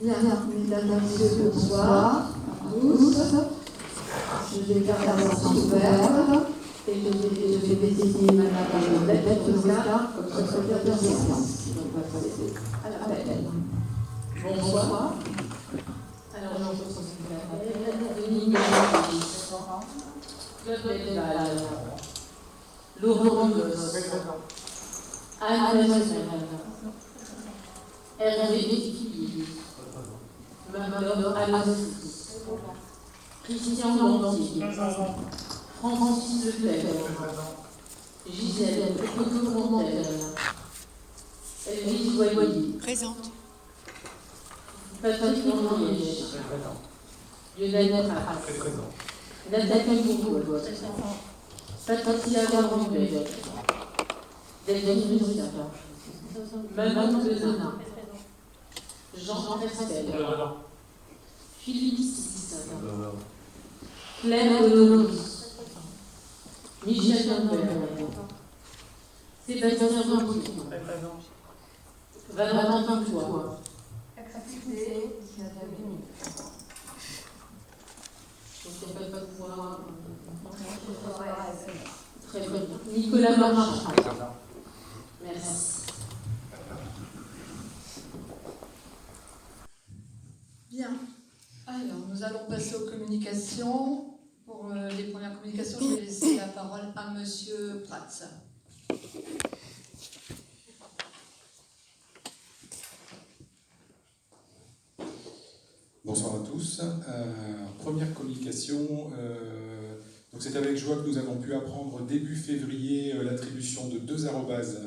Bien, mesdames et messieurs, bonsoir à tous. Je déclare la séance ouverte et je vais désigner Madame Bette Tosca comme secrétaire de séance. Donc, on va procéder à l'appel. Bonsoir. Alors, je procède à l'appel. Dominique Claude Belval, Laurent Gosse, Anne Masson, Hervé Métivier, Maman Alossi, Christian Lantier, Francis Leclerc, Gisèle Coteau-Montel, Elvise Boyer, Présente. Patrick Landriège, Lionel Pratt, Nathalie Bourgois, Patricia Garambel, Delphine Lucien, Manon Bezenin, Jean Prestel, Philippe Six, Claire Lelouis, Michel Lambert, Sébastien Jean-Bouillon, Valentin Toit, Très bien. Nicolas Marchand. Merci. Bien. Alors, nous allons passer aux communications. Pour les premières communications, je vais laisser la parole à Monsieur Prats. Bonsoir à tous. Première communication. Donc c'est avec joie que nous avons pu apprendre début février l'attribution de 2 arrobases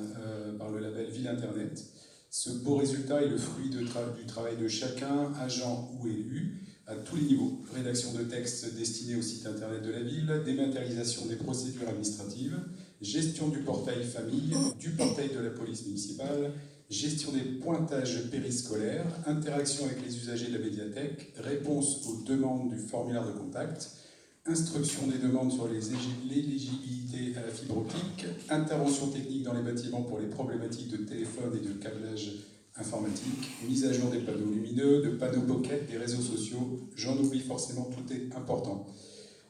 par le label Ville Internet. Ce beau résultat est le fruit du travail de chacun, agent ou élu, à tous les niveaux. Rédaction de textes destinés au site internet de la ville, dématérialisation des procédures administratives, gestion du portail famille, du portail de la police municipale, gestion des pointages périscolaires, interaction avec les usagers de la médiathèque, réponse aux demandes du formulaire de contact, instruction des demandes sur l'éligibilité à la fibre optique, intervention technique dans les bâtiments pour les problématiques de téléphone et de câblage informatique, mise à jour des panneaux lumineux, de panneaux pocket, des réseaux sociaux, j'en oublie forcément, tout est important.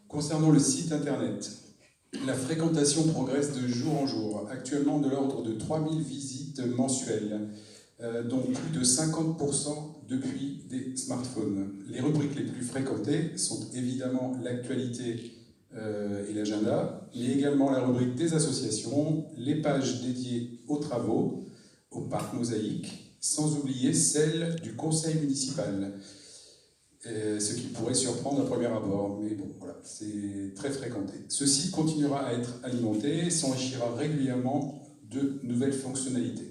Concernant le site internet, la fréquentation progresse de jour en jour, actuellement de l'ordre de 3000 visites mensuelles, dont plus de 50% depuis des smartphones. Les rubriques les plus fréquentées sont évidemment l'actualité et l'agenda, mais également la rubrique des associations, les pages dédiées aux travaux, au parc mosaïque, sans oublier celle du conseil municipal. Ce qui pourrait surprendre à premier abord, mais bon, voilà, c'est très fréquenté. Ce site continuera à être alimenté et s'enrichira régulièrement de nouvelles fonctionnalités.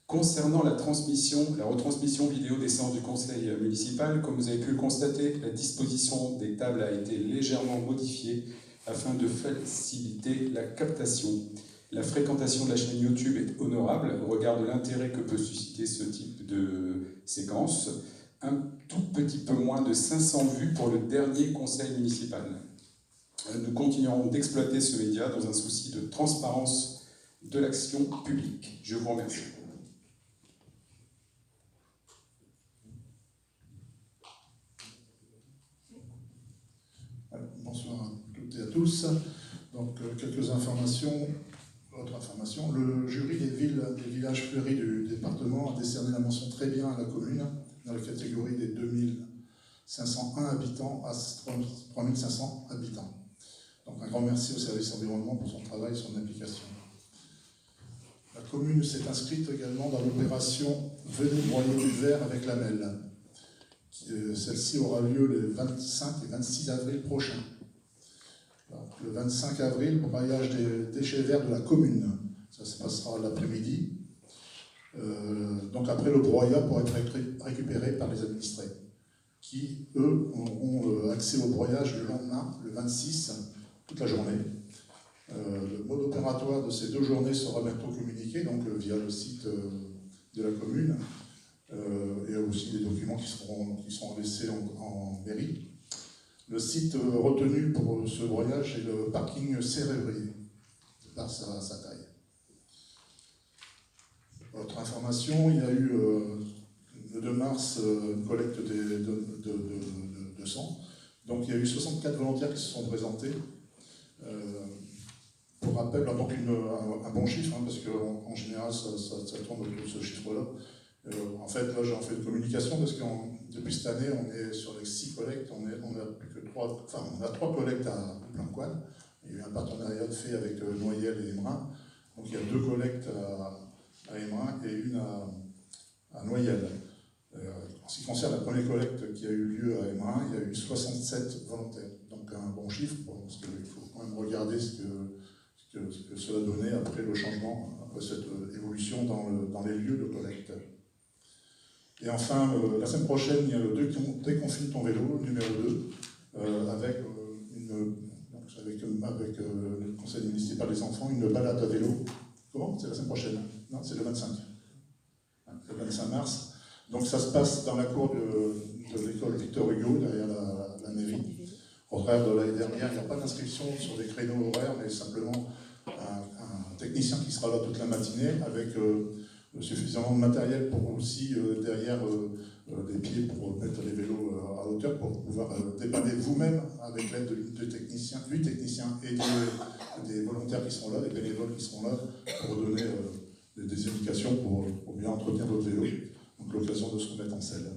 Concernant la retransmission vidéo des séances du conseil municipal, comme vous avez pu le constater, la disposition des tables a été légèrement modifiée afin de faciliter la captation. La fréquentation de la chaîne YouTube est honorable au regard de l'intérêt que peut susciter ce type de séquence. Un tout petit peu moins de 500 vues pour le dernier conseil municipal. Nous continuerons d'exploiter ce média dans un souci de transparence de l'action publique. Je vous remercie. Bonsoir à toutes et à tous. Donc, quelques informations. Autre information, le jury des villages fleuris du département a décerné la mention très bien à la commune dans la catégorie des 2501 habitants à 3500 habitants. Donc un grand merci au service environnement pour son travail et son implication. La commune s'est inscrite également dans l'opération « Venez broyer du verre avec la MEL ». Celle-ci aura lieu le 25 et 26 avril prochain. Le 25 avril, broyage des déchets verts de la commune. Ça se passera l'après-midi. Donc après le broyat pour être récupéré par les administrés, qui, eux, auront accès au broyage le lendemain, le 26, toute la journée. Le mode opératoire de ces 2 journées sera bientôt communiqué, donc via le site de la commune, et aussi des documents qui seront laissés en mairie. Le site retenu pour ce broyage est le parking Cérébrier, par sa taille. Autre information, il y a eu le 2 mars une collecte de sang. Donc il y a eu 64 volontaires qui se sont présentés. Pour rappel, donc un bon chiffre, hein, parce qu'en général ça tourne autour de ce chiffre-là. En fait, là j'en fais de communication parce que depuis cette année, on est sur les 6 collectes, on a plus que 3, enfin on a 3 collectes à Plancoine. Il y a eu un partenariat de fait avec Noyelles et Embrun. Donc il y a 2 collectes à Embrun et une à Noyelles. En ce qui concerne la première collecte qui a eu lieu à Embrun, il y a eu 67 volontaires. Donc un bon chiffre, parce qu'il faut quand même regarder ce que cela donnait après le changement, après cette évolution dans les lieux de collecte. Et enfin, la semaine prochaine, il y a le Déconfine ton vélo, numéro 2, avec le conseil municipal des enfants, une balade à vélo. Comment? C'est la semaine prochaine? Non, c'est le 25. Le 25 mars. Donc ça se passe dans la cour de l'école Victor Hugo, derrière la mairie. Au contraire de l'année dernière, il n'y a pas d'inscription sur des créneaux horaires, mais simplement un technicien qui sera là toute la matinée avec suffisamment de matériel pour aussi derrière des pieds pour mettre les vélos à hauteur pour pouvoir dépanner vous-même avec l'aide du technicien et des volontaires qui seront là, des bénévoles qui seront là pour donner des indications pour bien entretenir votre vélo. Donc l'occasion de se remettre en selle.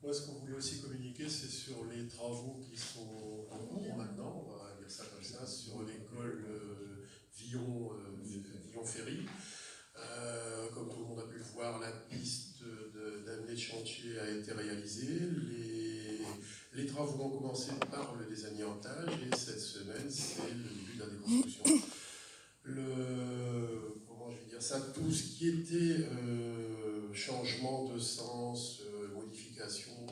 Moi, ce qu'on voulait aussi communiquer, c'est sur les travaux qui sont en cours maintenant, on va dire ça comme ça, sur l'école Villon-Ferry. Comme tout le monde a pu le voir, la piste d'amener de chantier a été réalisée. Les travaux ont commencé par le désamiantage et cette semaine, c'est le début de la déconstruction. Comment je vais dire ça, tout ce qui était changement de sens, modification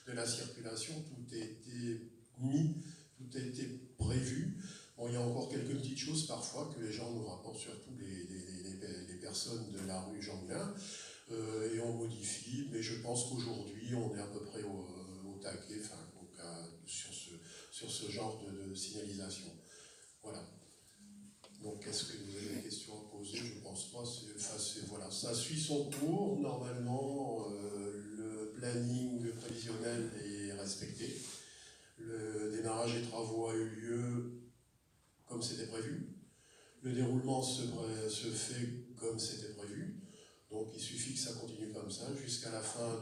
de la circulation, tout a été mis, tout a été prévu. Bon, il y a encore quelques petites choses parfois que les gens nous rapportent, surtout les personnes de la rue Jean-Guin, et on modifie, mais je pense qu'aujourd'hui on est à peu près au taquet, sur ce genre de signalisation. Voilà. Donc, est-ce que vous avez des questions à poser? Je ne pense pas. Voilà. Ça suit son cours. Normalement, le planning prévisionnel est respecté. Le démarrage des travaux a eu lieu comme c'était prévu. Le déroulement se fait comme c'était prévu. Donc, il suffit que ça continue comme ça jusqu'à la fin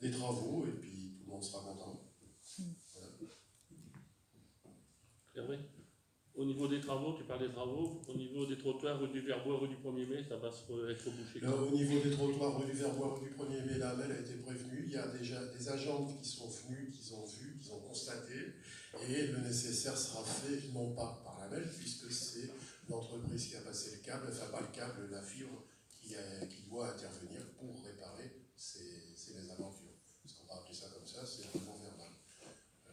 des travaux et puis tout le monde sera content. Voilà. Hervé, au niveau des travaux, tu parles des travaux, au niveau des trottoirs rue du Verbois, rue du 1er mai, ça va être bouché. Au niveau des trottoirs rue du Verbois, rue du 1er mai, la MEL a été prévenue. Il y a déjà des agents qui sont venus, qui ont vu, qui ont constaté, et le nécessaire sera fait, non pas par la MEL, puisque c'est l'entreprise qui a passé le câble, enfin pas le câble, la fibre, qui doit intervenir pour réparer ces mésaventures. Parce qu'on va appeler ça comme ça, c'est un bon verbal. Voilà.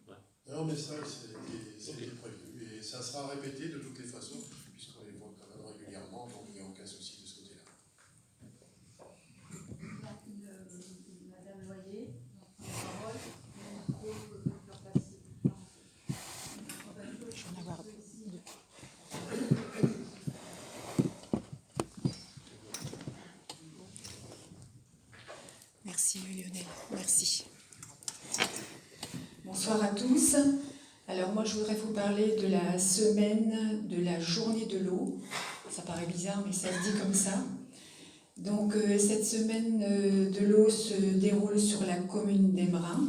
Ouais. Non, mais ça, c'était prévu. Et ça sera répété de toutes les façons, puisqu'on les voit quand même régulièrement, donc il n'y a aucun souci de ce côté-là. Madame Loyer, la parole. Merci Lionel, merci. Bonsoir à tous. Alors moi je voudrais vous parler de la semaine de la journée de l'eau. Ça paraît bizarre mais ça se dit comme ça. Donc cette semaine de l'eau se déroule sur la commune d'Embrun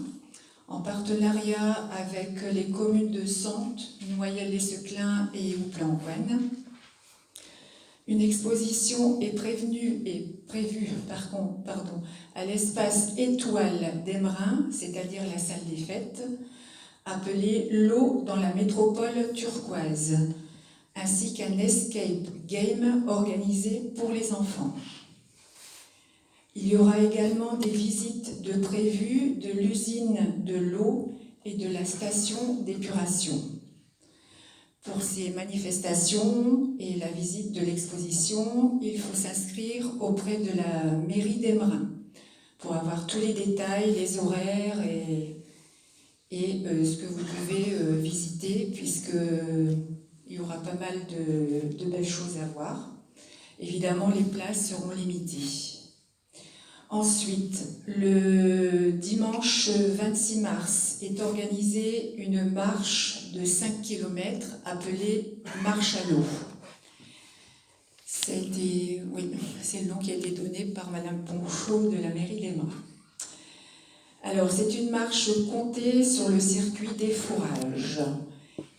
en partenariat avec les communes de Sante, Noyelles-les-Seclins et Houplan-Gouenne. Une exposition est prévue à l'espace Étoile d'Embrun, c'est-à-dire la salle des fêtes, appelée L'eau dans la métropole turquoise, ainsi qu'un escape game organisé pour les enfants. Il y aura également des visites prévues de l'usine de l'eau et de la station d'épuration. Pour ces manifestations et la visite de l'exposition, il faut s'inscrire auprès de la mairie d'Embrun pour avoir tous les détails, les horaires et ce que vous pouvez visiter, puisque Il y aura pas mal de belles choses à voir. Évidemment, les places seront limitées. Ensuite, le dimanche 26 mars est organisée une marche de 5 km appelée Marche à l'eau. C'est le nom qui a été donné par Madame Ponchot de la mairie d'Aimerun. Alors, c'est une marche comptée sur le circuit des fourrages.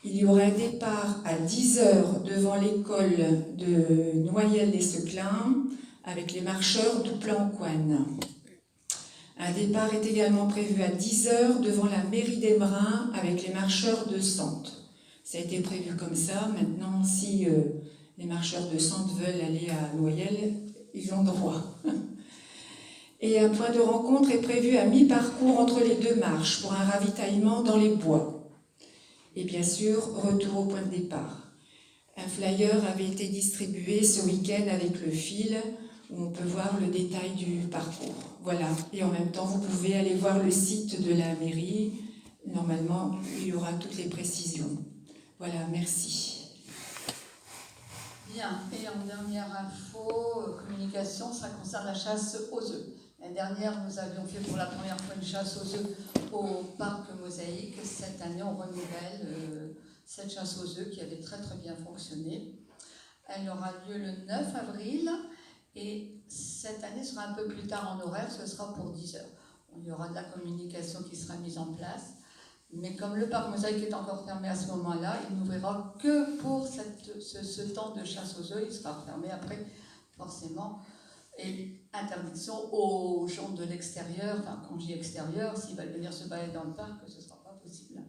Il y aura un départ à 10h devant l'école de Noyelles-les-Seclins avec les marcheurs du plan Coine. Un départ est également prévu à 10h devant la mairie d'Aimerun avec les marcheurs de Sante. Ça a été prévu comme ça. Maintenant, si les marcheurs de Sante veulent aller à Noyelles, ils ont droit. Et un point de rencontre est prévu à mi-parcours entre les deux marches pour un ravitaillement dans les bois. Et bien sûr, retour au point de départ. Un flyer avait été distribué ce week-end avec le fil où on peut voir le détail du parcours. Voilà. Et en même temps, vous pouvez aller voir le site de la mairie. Normalement, il y aura toutes les précisions. Voilà, merci. Bien, et en dernière info, communication, ça concerne la chasse aux œufs. L'année dernière, nous avions fait pour la première fois une chasse aux œufs au parc Mosaïque. Cette année, on renouvelle cette chasse aux œufs qui avait très très bien fonctionné. Elle aura lieu le 9 avril et cette année sera un peu plus tard en horaire, ce sera pour 10h. Il y aura de la communication qui sera mise en place. Mais comme le parc Mosaïque est encore fermé à ce moment-là, il n'ouvrira que pour ce temps de chasse aux œufs. Il sera fermé après, forcément. Et interdiction aux gens de l'extérieur, enfin quand je dis extérieur, s'ils veulent venir se balader dans le parc, ce ne sera pas possible.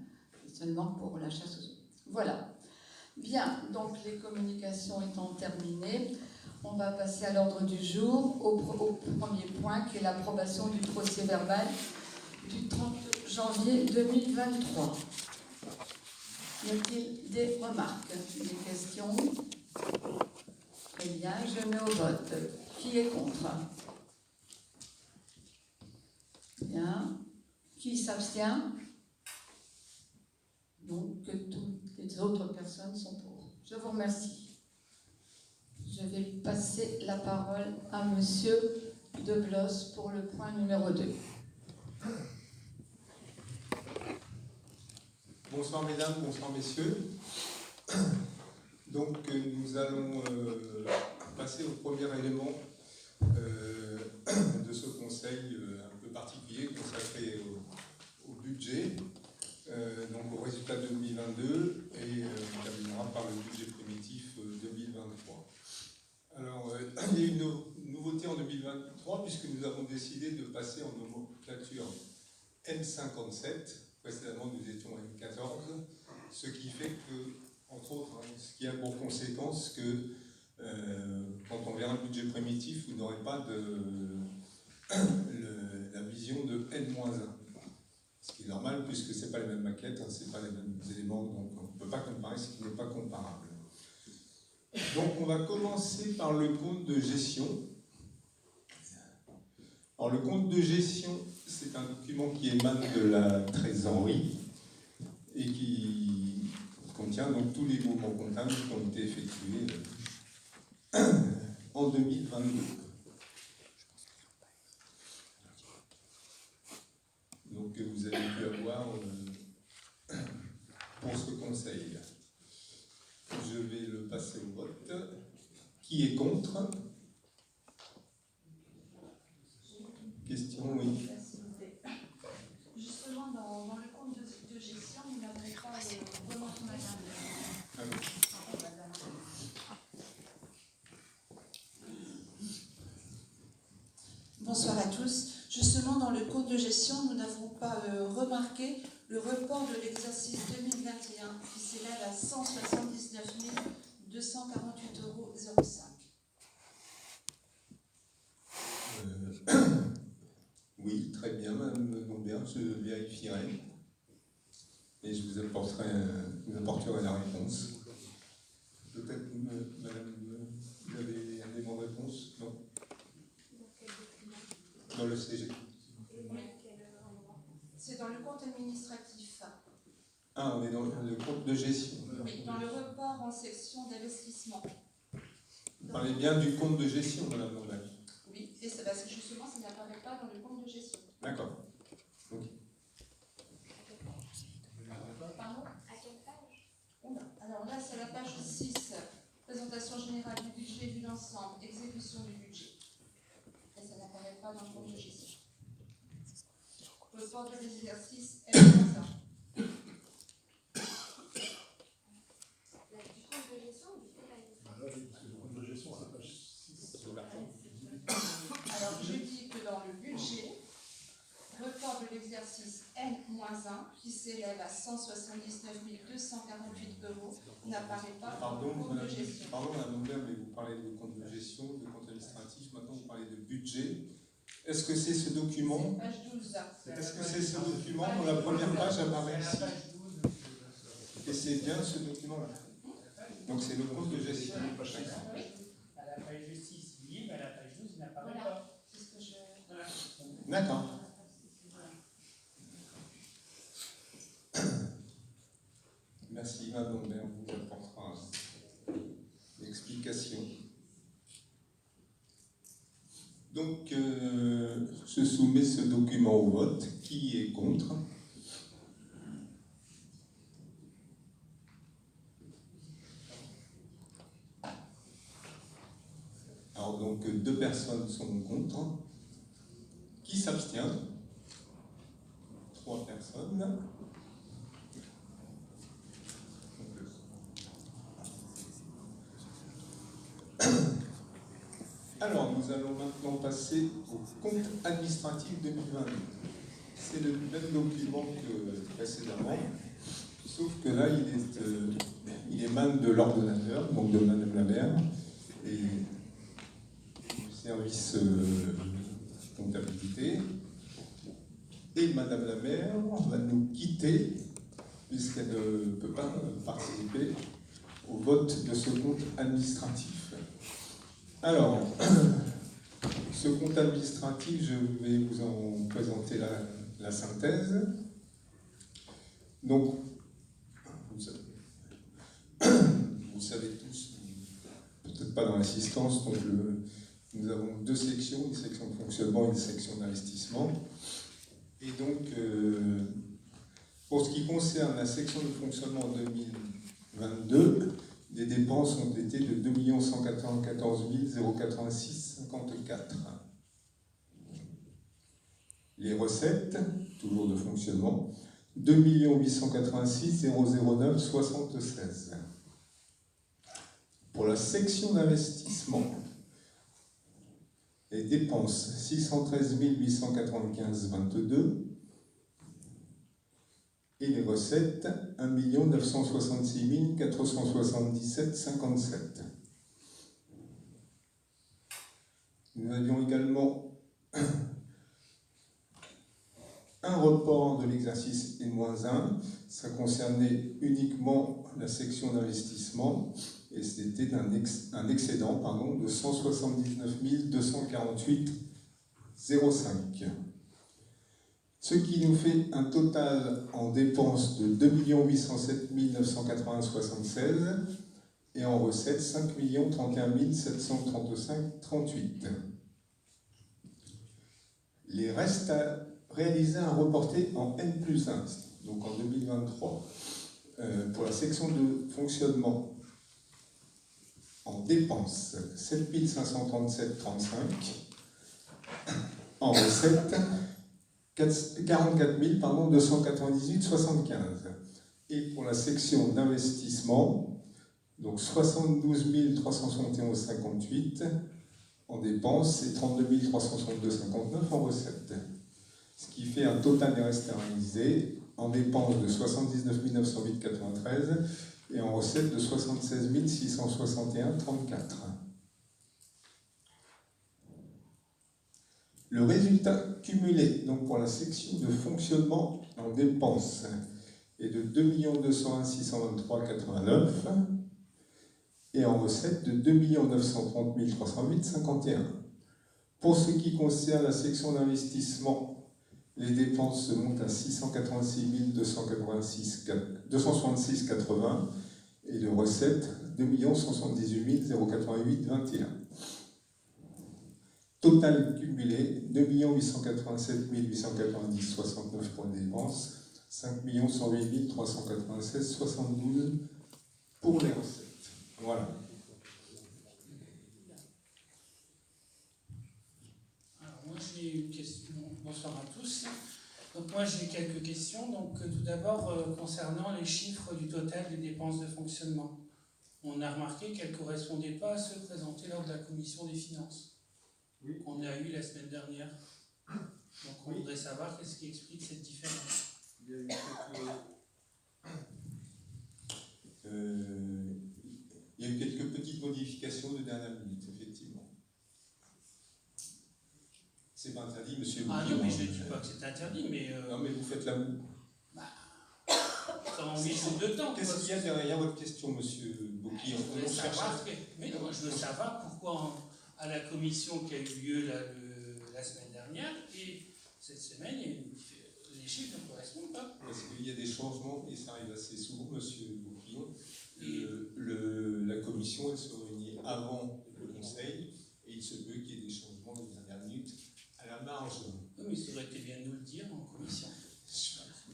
C'est seulement pour la chasse aux œufs. Voilà. Bien, donc les communications étant terminées, on va passer à l'ordre du jour, au premier point qui est l'approbation du procès verbal du 30 janvier 2023. Y a-t-il des remarques, des questions? Très bien, je mets au vote. Qui est contre? Bien. Qui s'abstient? Donc, toutes les autres personnes sont pour. Je vous remercie. Je vais passer la parole à Monsieur Deblos pour le point numéro 2. Bonsoir mesdames, bonsoir messieurs. Donc nous allons passer au premier élément de ce conseil un peu particulier consacré au budget, donc au résultat 2022 et on terminera par le budget primitif 2023. Alors il y a eu une nouveauté en 2023 puisque nous avons décidé de passer en nomenclature M57. Précédemment, nous étions à M14, ce qui fait que, entre autres, ce qui a pour conséquence que quand on verra le budget primitif, vous n'aurez pas la vision de N-1. Ce qui est normal puisque ce n'est pas les mêmes maquettes, ce n'est pas les mêmes éléments, donc on ne peut pas comparer ce qui n'est pas comparable. Donc on va commencer par le compte de gestion. Alors le compte de gestion, c'est un document qui émane de la trésorerie et qui contient donc tous les mouvements comptables qui ont été effectués en 2022. Donc vous avez pu avoir pour ce conseil. Je vais le passer au vote. Qui est contre? Question, oui. Justement, dans le compte de gestion, nous n'avons pas le remontement madame. Ah oui. Bonsoir à tous. Justement, dans le compte de gestion, nous n'avons pas remarqué le report de l'exercice 2021 qui s'élève à 179 248,05 €. Oui, très bien, Madame Gombert, je vérifierai et je vous apporterai la réponse. Peut-être, Madame, vous avez un élément de réponse? Non? Dans le CG. C'est dans le compte administratif. Ah, on est dans le compte de gestion. Oui, dans le report en section d'investissement. Vous parlez bien du compte de gestion, Madame Lambert. Oui, et c'est parce que justement, ça n'apparaît pas dans le compte de gestion. D'accord. Ok. Pardon ? À quelle page ? Alors là, c'est la page 6. Présentation générale du budget vu l'ensemble, exécution du budget. Et ça n'apparaît pas dans le compte de gestion. Report de l'exercice N-1. Alors, je dis que dans le budget, report de l'exercice N-1, qui s'élève à 179 248 euros, n'apparaît pas dans le compte de gestion. Pardon, Madame Lambert, mais vous parlez de compte de gestion, de compte administratif, maintenant vous parlez de budget. Est-ce que c'est ce document? C'est page 12. Est-ce que c'est ce document dont la première page apparaît ici? Et c'est bien ce document-là. Donc c'est le compte de gestion. À la page 6, oui, mais à la page 12, il n'apparaît pas. C'est ce que je... D'accord. Merci, Madame Lambert, vous apportera l'explication. Donc, je soumets ce document au vote. Qui est contre? Alors, donc, 2 personnes sont contre. Qui s'abstient? 3 personnes. Alors, nous allons maintenant passer au compte administratif 2022. C'est le même document que précédemment, sauf que là, il émane de l'ordonnateur, donc de Madame la maire, et du service comptabilité. Et Madame la maire va nous quitter, puisqu'elle ne peut pas participer au vote de ce compte administratif. Alors, ce compte administratif, je vais vous en présenter la synthèse. Donc, vous savez tous, peut-être pas dans l'assistance, donc nous avons 2 sections, une section de fonctionnement et une section d'investissement. Et donc, pour ce qui concerne la section de fonctionnement 2022, les dépenses ont été de 2 194 086,54. Les recettes, toujours de fonctionnement, 2 886 009,76. Pour la section d'investissement, les dépenses 613 895,22 et les recettes 1 966 477,57. Nous avions également un report de l'exercice N-1, ça concernait uniquement la section d'investissement et c'était un excédent de 179 248,05. Ce qui nous fait un total en dépenses de 2 807 980,76 et en recettes 5 031 735,38. Les restes à réaliser un reporté en N+1, donc en 2023, pour la section de fonctionnement en dépenses 7 537,35, en recettes 44 298,75. Et pour la section d'investissement, donc 72 371,58 en dépenses et 32 362,59 en recettes. Ce qui fait un total des restes à réaliser en dépenses de 79 908,93 et en recettes de 76 661,34. Le résultat cumulé donc pour la section de fonctionnement en dépenses est de 2 201 623,89 et en recettes de 2 930 308,51. Pour ce qui concerne la section d'investissement, les dépenses se montent à 600 186 266,80 et de recettes 2 178 088,21. Total cumulé 2 887 890,69 pour les dépenses, 5 108 396,72 pour les recettes. Voilà. Alors moi j'ai une question. Bonsoir à tous. Donc moi j'ai quelques questions. Donc tout d'abord concernant les chiffres du total des dépenses de fonctionnement. On a remarqué qu'elles ne correspondaient pas à ceux présentés lors de la commission des finances. Oui. Qu'on a eu la semaine dernière. Donc on voudrait savoir qu'est-ce qui explique cette différence. Il y a eu quelques petites modifications de dernière minute, effectivement. C'est pas interdit, monsieur. Ah non, mais je ne dis pas que c'est interdit, mais... Non, mais vous faites la moue. Ça en 8 jours de temps. Qu'est-ce qu'il y a derrière votre question, monsieur Bocquillon? Je veux savoir, mais non, je veux savoir pourquoi à la commission qui a eu lieu la semaine dernière et cette semaine, les chiffres ne correspondent pas. Parce qu'il y a des changements et ça arrive assez souvent, monsieur Bocquillon. La commission, elle se réunit avant le conseil et il se peut qu'il y ait des changements de dernière minute à la marge. Oui, mais ça aurait été bien de nous le dire en commission.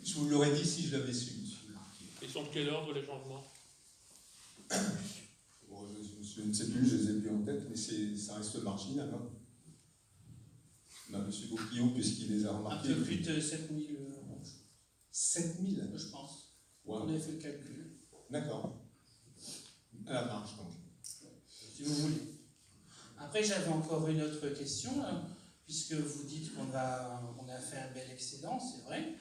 Je vous l'aurais dit si je l'avais su, monsieur. Ils sont de quel ordre les changements? Bon, je ne sais plus, je les ai plus en tête, mais ça reste marginal. Hein. Ben, monsieur Bocquillon, puisqu'il les a remarqués. Un peu plus de 7000. 7000 je pense. Wow. On a fait le calcul. D'accord. À la marge, donc. Si vous voulez. Après, j'avais encore une autre question, là, puisque vous dites qu'on a fait un bel excédent, c'est vrai.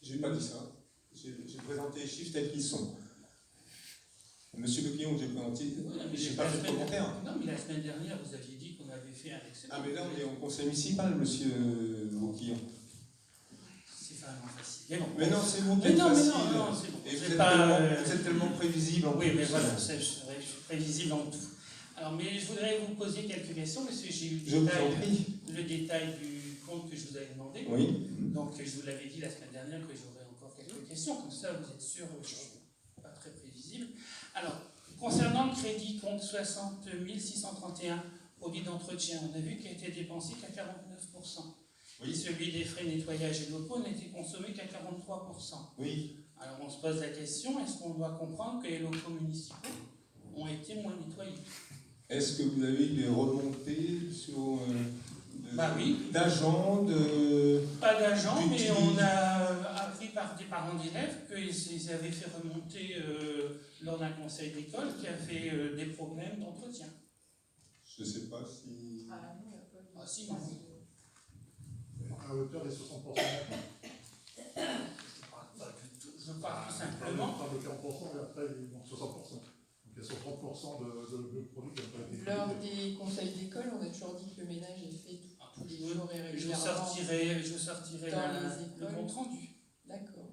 Je n'ai pas dit ça. J'ai présenté les chiffres tels qu'ils sont. Monsieur Bocquillon, j'ai présenté. Oui, je n'ai pas fait de commentaire. Non, mais la semaine dernière, vous aviez dit qu'on avait fait un excédent. Ah, mais là, on est au conseil municipal, monsieur Bocquillon. C'est vraiment facile. Mais, bon, mais non, c'est vous qui mais êtes non, facile. Mais non, c'est bon. Et vous êtes tellement prévisible. Oui, mais voilà, je suis prévisible en tout. Alors, mais je voudrais vous poser quelques questions, parce que j'ai eu le détail du compte que je vous avais demandé. Oui. Donc, je vous l'avais dit la semaine dernière que j'aurais encore quelques questions, comme ça vous êtes sûr que je ne suis pas très prévisible. Alors, concernant le crédit compte 60 631, produit d'entretien, on a vu qu'il a été dépensé qu'à 49%. Oui. Et celui des frais nettoyage et locaux n'était consommé qu'à 43%. Oui. Alors, on se pose la question, est-ce qu'on doit comprendre que les locaux municipaux ont été moins nettoyés? Est-ce que vous avez des remontées sur oui. d'agents Pas d'agents, mais on a appris par des parents d'élèves qu'ils avaient fait remonter lors d'un conseil d'école qui a fait des problèmes d'entretien. Je ne sais pas si... Ah si, non. À hauteur des 60%. Pas du tout. Je parle tout simplement... On parle de 40% et après, ils ont 60%. Il y a 60% de produits qui n'ont pas été... Lors des conseils d'école, on a toujours dit que le ménage est fait tous les jours et régulièrement. Je sortirai le compte rendu. D'accord.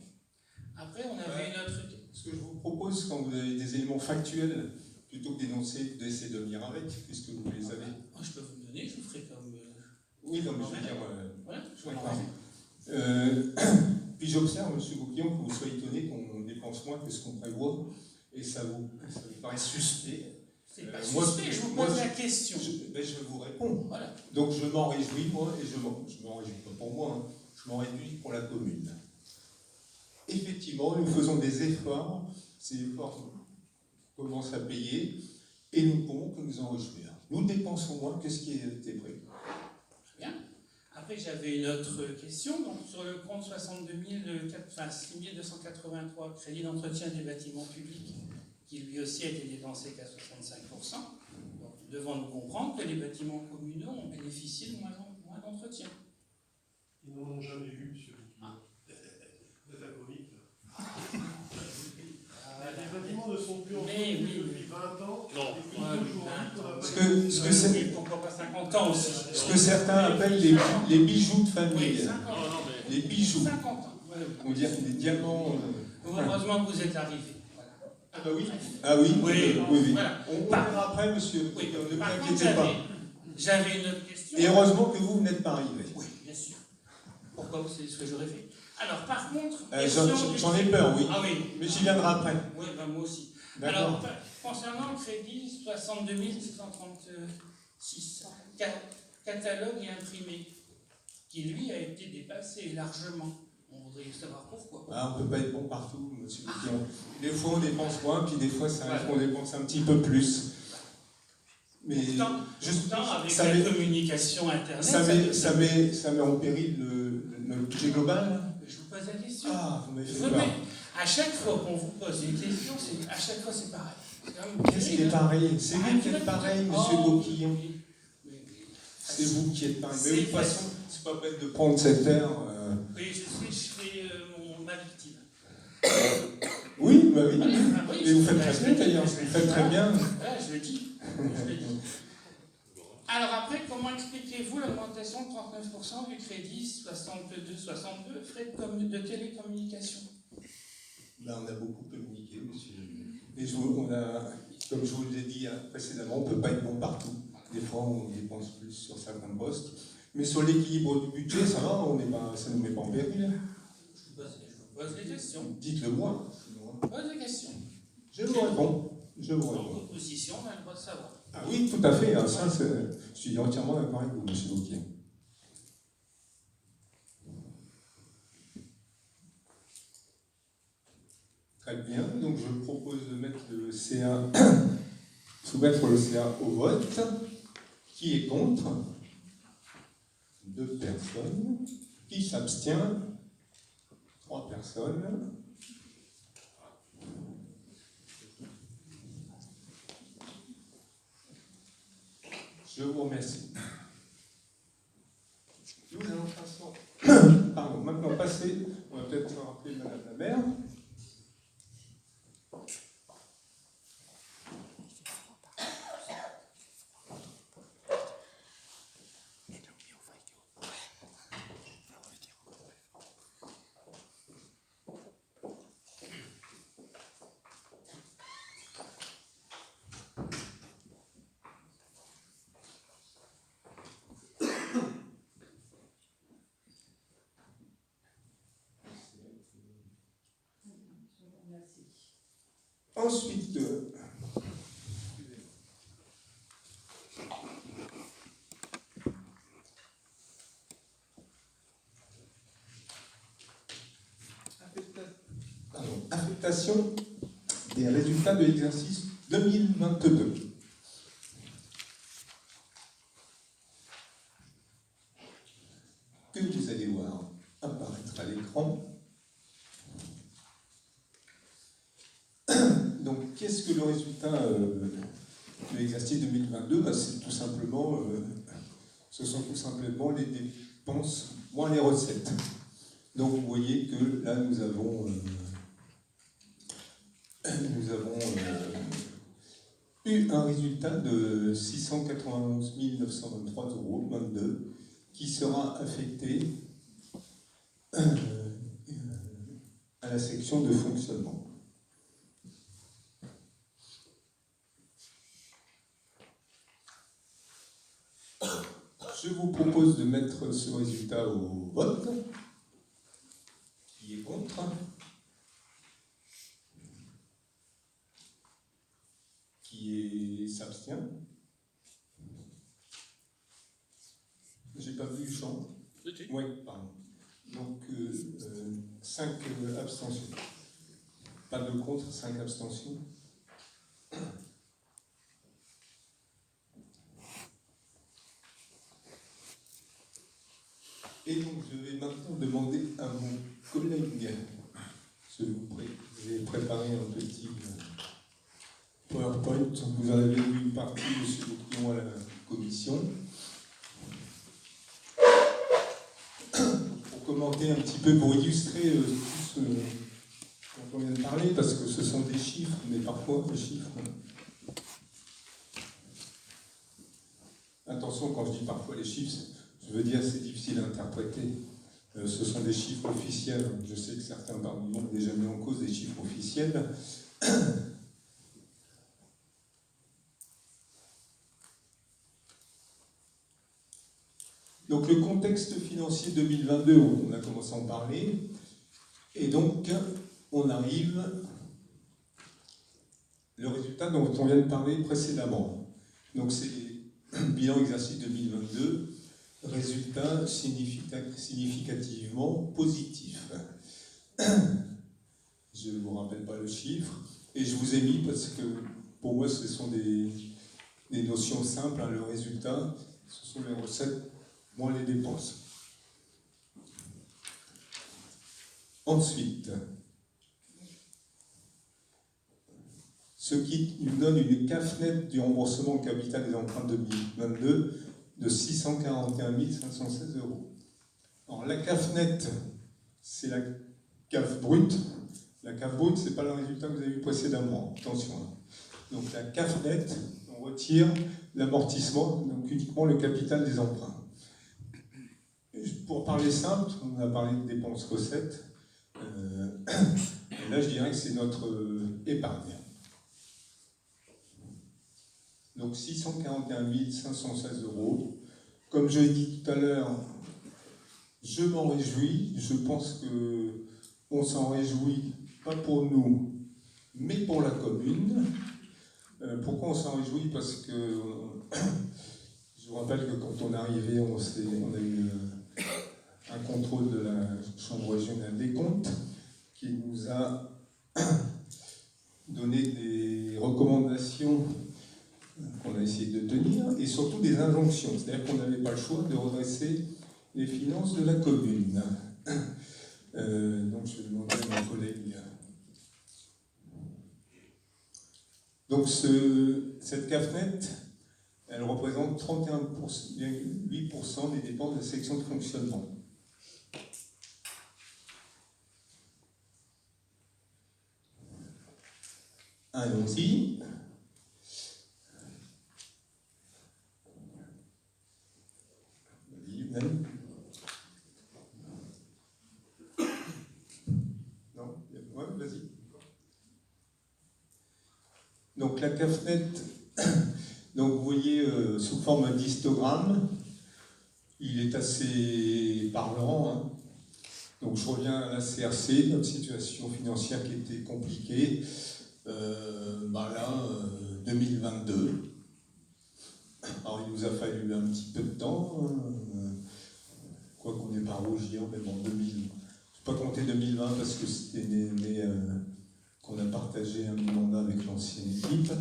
Après, on avait une autre... Ce que je vous propose, quand vous avez des éléments factuels, plutôt que d'énoncer, d'essayer de venir avec, puisque vous les avez... Je peux vous le donner, je vous ferai comme... Oui, non, mais je veux dire... Voilà, je vous puis j'observe, M. Bocquillon, que vous soyez étonné qu'on dépense moins que ce qu'on prévoit, et ça vous paraît suspect. C'est pas suspect, je vous pose la question. Je vous réponds. Voilà. Donc je m'en réjouis, moi, et je m'en réjouis pas pour moi, hein, je m'en réjouis pour la commune. Effectivement, nous faisons des efforts, ces efforts commencent à payer, et nous ne pouvons que nous en réjouir. Nous dépensons moins que ce qui était prévu. Très bien. Après, j'avais une autre question. Donc, sur le compte 62 283, crédit d'entretien des bâtiments publics, qui lui aussi a été dépensé qu'à 65%. Donc, nous devons nous comprendre que les bâtiments communaux ont bénéficié de moins d'entretien. Ils n'en ont jamais eu, monsieur Bocquillon. Vous êtes comique. Les bâtiments ne sont plus en depuis 20 ans. Pourquoi pas 50 ans aussi. Ce que certains appellent les bijoux de famille. Oui, 50 ans. Les bijoux. 50 ans. On veut dire des diamants. Heureusement que vous êtes arrivé. Voilà. Ah bah oui. Ah oui. Oui. Voilà. On verra après, monsieur. Oui. Ne vous inquiétez pas. J'avais une autre question. Et heureusement que vous n'êtes pas arrivé. Oui, bien sûr. Pourquoi? C'est ce que j'aurais fait. Alors, par contre... J'en ai peur, oui. Ah oui. Mais j'y viendrai après. Oui, ben moi aussi. D'accord. Alors, concernant le crédit 62 636, catalogue et imprimé, qui lui a été dépassé largement. On voudrait savoir pourquoi. Ah, on ne peut pas être bon partout, monsieur Guillaume. Des fois on dépense moins, puis des fois ça arrive qu'on dépense un petit peu plus. Mais pourtant avec ça la met, communication internet, ça met en péril le budget global. Je vous pose la question. Ah, vous m'avez fait peur. À chaque fois qu'on vous pose une question, à chaque fois c'est pareil. Qu'est-ce qui est pareil? C'est vous qui êtes pareil, monsieur Beauquillon. C'est vous qui êtes pareil. Mais de toute façon, c'est pas peine de prendre cette air. Oui, je fais ma victime. Oui, bah oui. Oui, mais vous faites très bien d'ailleurs, vous faites très bien. Voilà, je le dis. Alors après, comment expliquez-vous l'augmentation de 39% du crédit 62-62 frais de télécommunication? Ben, on a beaucoup communiqué, monsieur. Et comme je vous l'ai dit précédemment, on ne peut pas être bon partout. Des fois, on dépense plus sur certains postes. Mais sur l'équilibre du budget, ça va, ça ne nous met pas en péril. Je vous pose des questions. Dites-le moi. Je pose des questions. Je vous réponds. En opposition, on a le droit de savoir. Ah oui, tout à fait. Ça, je suis entièrement d'accord avec vous, monsieur Beauquier. Très bien. Donc, je propose de mettre le CA, soumettre le CA au vote. Qui est contre? 2 personnes. Qui s'abstient? 3 personnes. Je vous remercie. Nous allons maintenant passer, on va peut-être rappeler Madame la maire. Ensuite, affectation des résultats de l'exercice 2022. Que vous allez voir apparaître à l'écran. Donc, qu'est-ce que le résultat de l'exercice 2022? C'est tout simplement, ce sont tout simplement les dépenses moins les recettes. Donc, vous voyez que là, nous avons eu un résultat de 691 923,22 € qui sera affecté à la section de fonctionnement. Je vous propose de mettre ce résultat au vote. Qui est contre? Qui s'abstient? J'ai pas vu le champ. Oui, pardon. Donc 5 abstentions. Pas de contre, 5 abstentions. Et donc, je vais maintenant demander à mon collègue, s'il vous plaît, j'ai préparé un petit PowerPoint. Vous en avez vu une partie, monsieur Beauquillon, à la commission. Pour commenter un petit peu, pour illustrer tout ce dont on vient de parler, parce que ce sont des chiffres, mais parfois des chiffres. Attention, quand je dis parfois les chiffres, je veux dire, c'est difficile à interpréter. Ce sont des chiffres officiels. Je sais que certains parmi nous ont déjà mis en cause des chiffres officiels. Donc le contexte financier 2022, on a commencé à en parler. Et donc, on arrive le résultat dont on vient de parler précédemment. Donc c'est bilan exercice 2022, résultat significativement positif. Je ne vous rappelle pas le chiffre, et je vous ai mis parce que pour moi ce sont des notions simples, hein. Le résultat, ce sont les recettes moins les dépenses. Ensuite, ce qui nous donne une CAF nette du remboursement de capital des emprunts 2022 de 641 516 €. Alors la CAF nette, c'est la CAF brute. La CAF brute, ce n'est pas le résultat que vous avez vu précédemment. Attention. Donc la CAF nette, on retire l'amortissement, donc uniquement le capital des emprunts. Pour parler simple, on a parlé de dépenses-recettes. Là, je dirais que c'est notre épargne. Donc 641 516 €. Comme je l'ai dit tout à l'heure, je m'en réjouis. Je pense qu'on s'en réjouit, pas pour nous, mais pour la commune. Pourquoi on s'en réjouit? Parce que je vous rappelle que quand on est arrivé, on a eu un contrôle de la Chambre régionale des comptes qui nous a donné des recommandations qu'on a essayé de tenir, et surtout des injonctions. C'est-à-dire qu'on n'avait pas le choix de redresser les finances de la commune. Donc je vais demander à mon collègue. Donc cette CAF nette, elle représente 31,8% des dépenses de la section de fonctionnement. Allons-y. Non, ouais, vas-y. Donc la CAF nette, donc vous voyez sous forme d'histogramme, il est assez parlant, hein. Donc je reviens à la CRC, notre situation financière qui était compliquée. 2022. Alors il nous a fallu un petit peu de temps, quoi qu'on n'ait pas rougir, mais bon, 2000. Je ne vais pas compter 2020 parce que c'était qu'on a partagé un mandat avec l'ancienne équipe,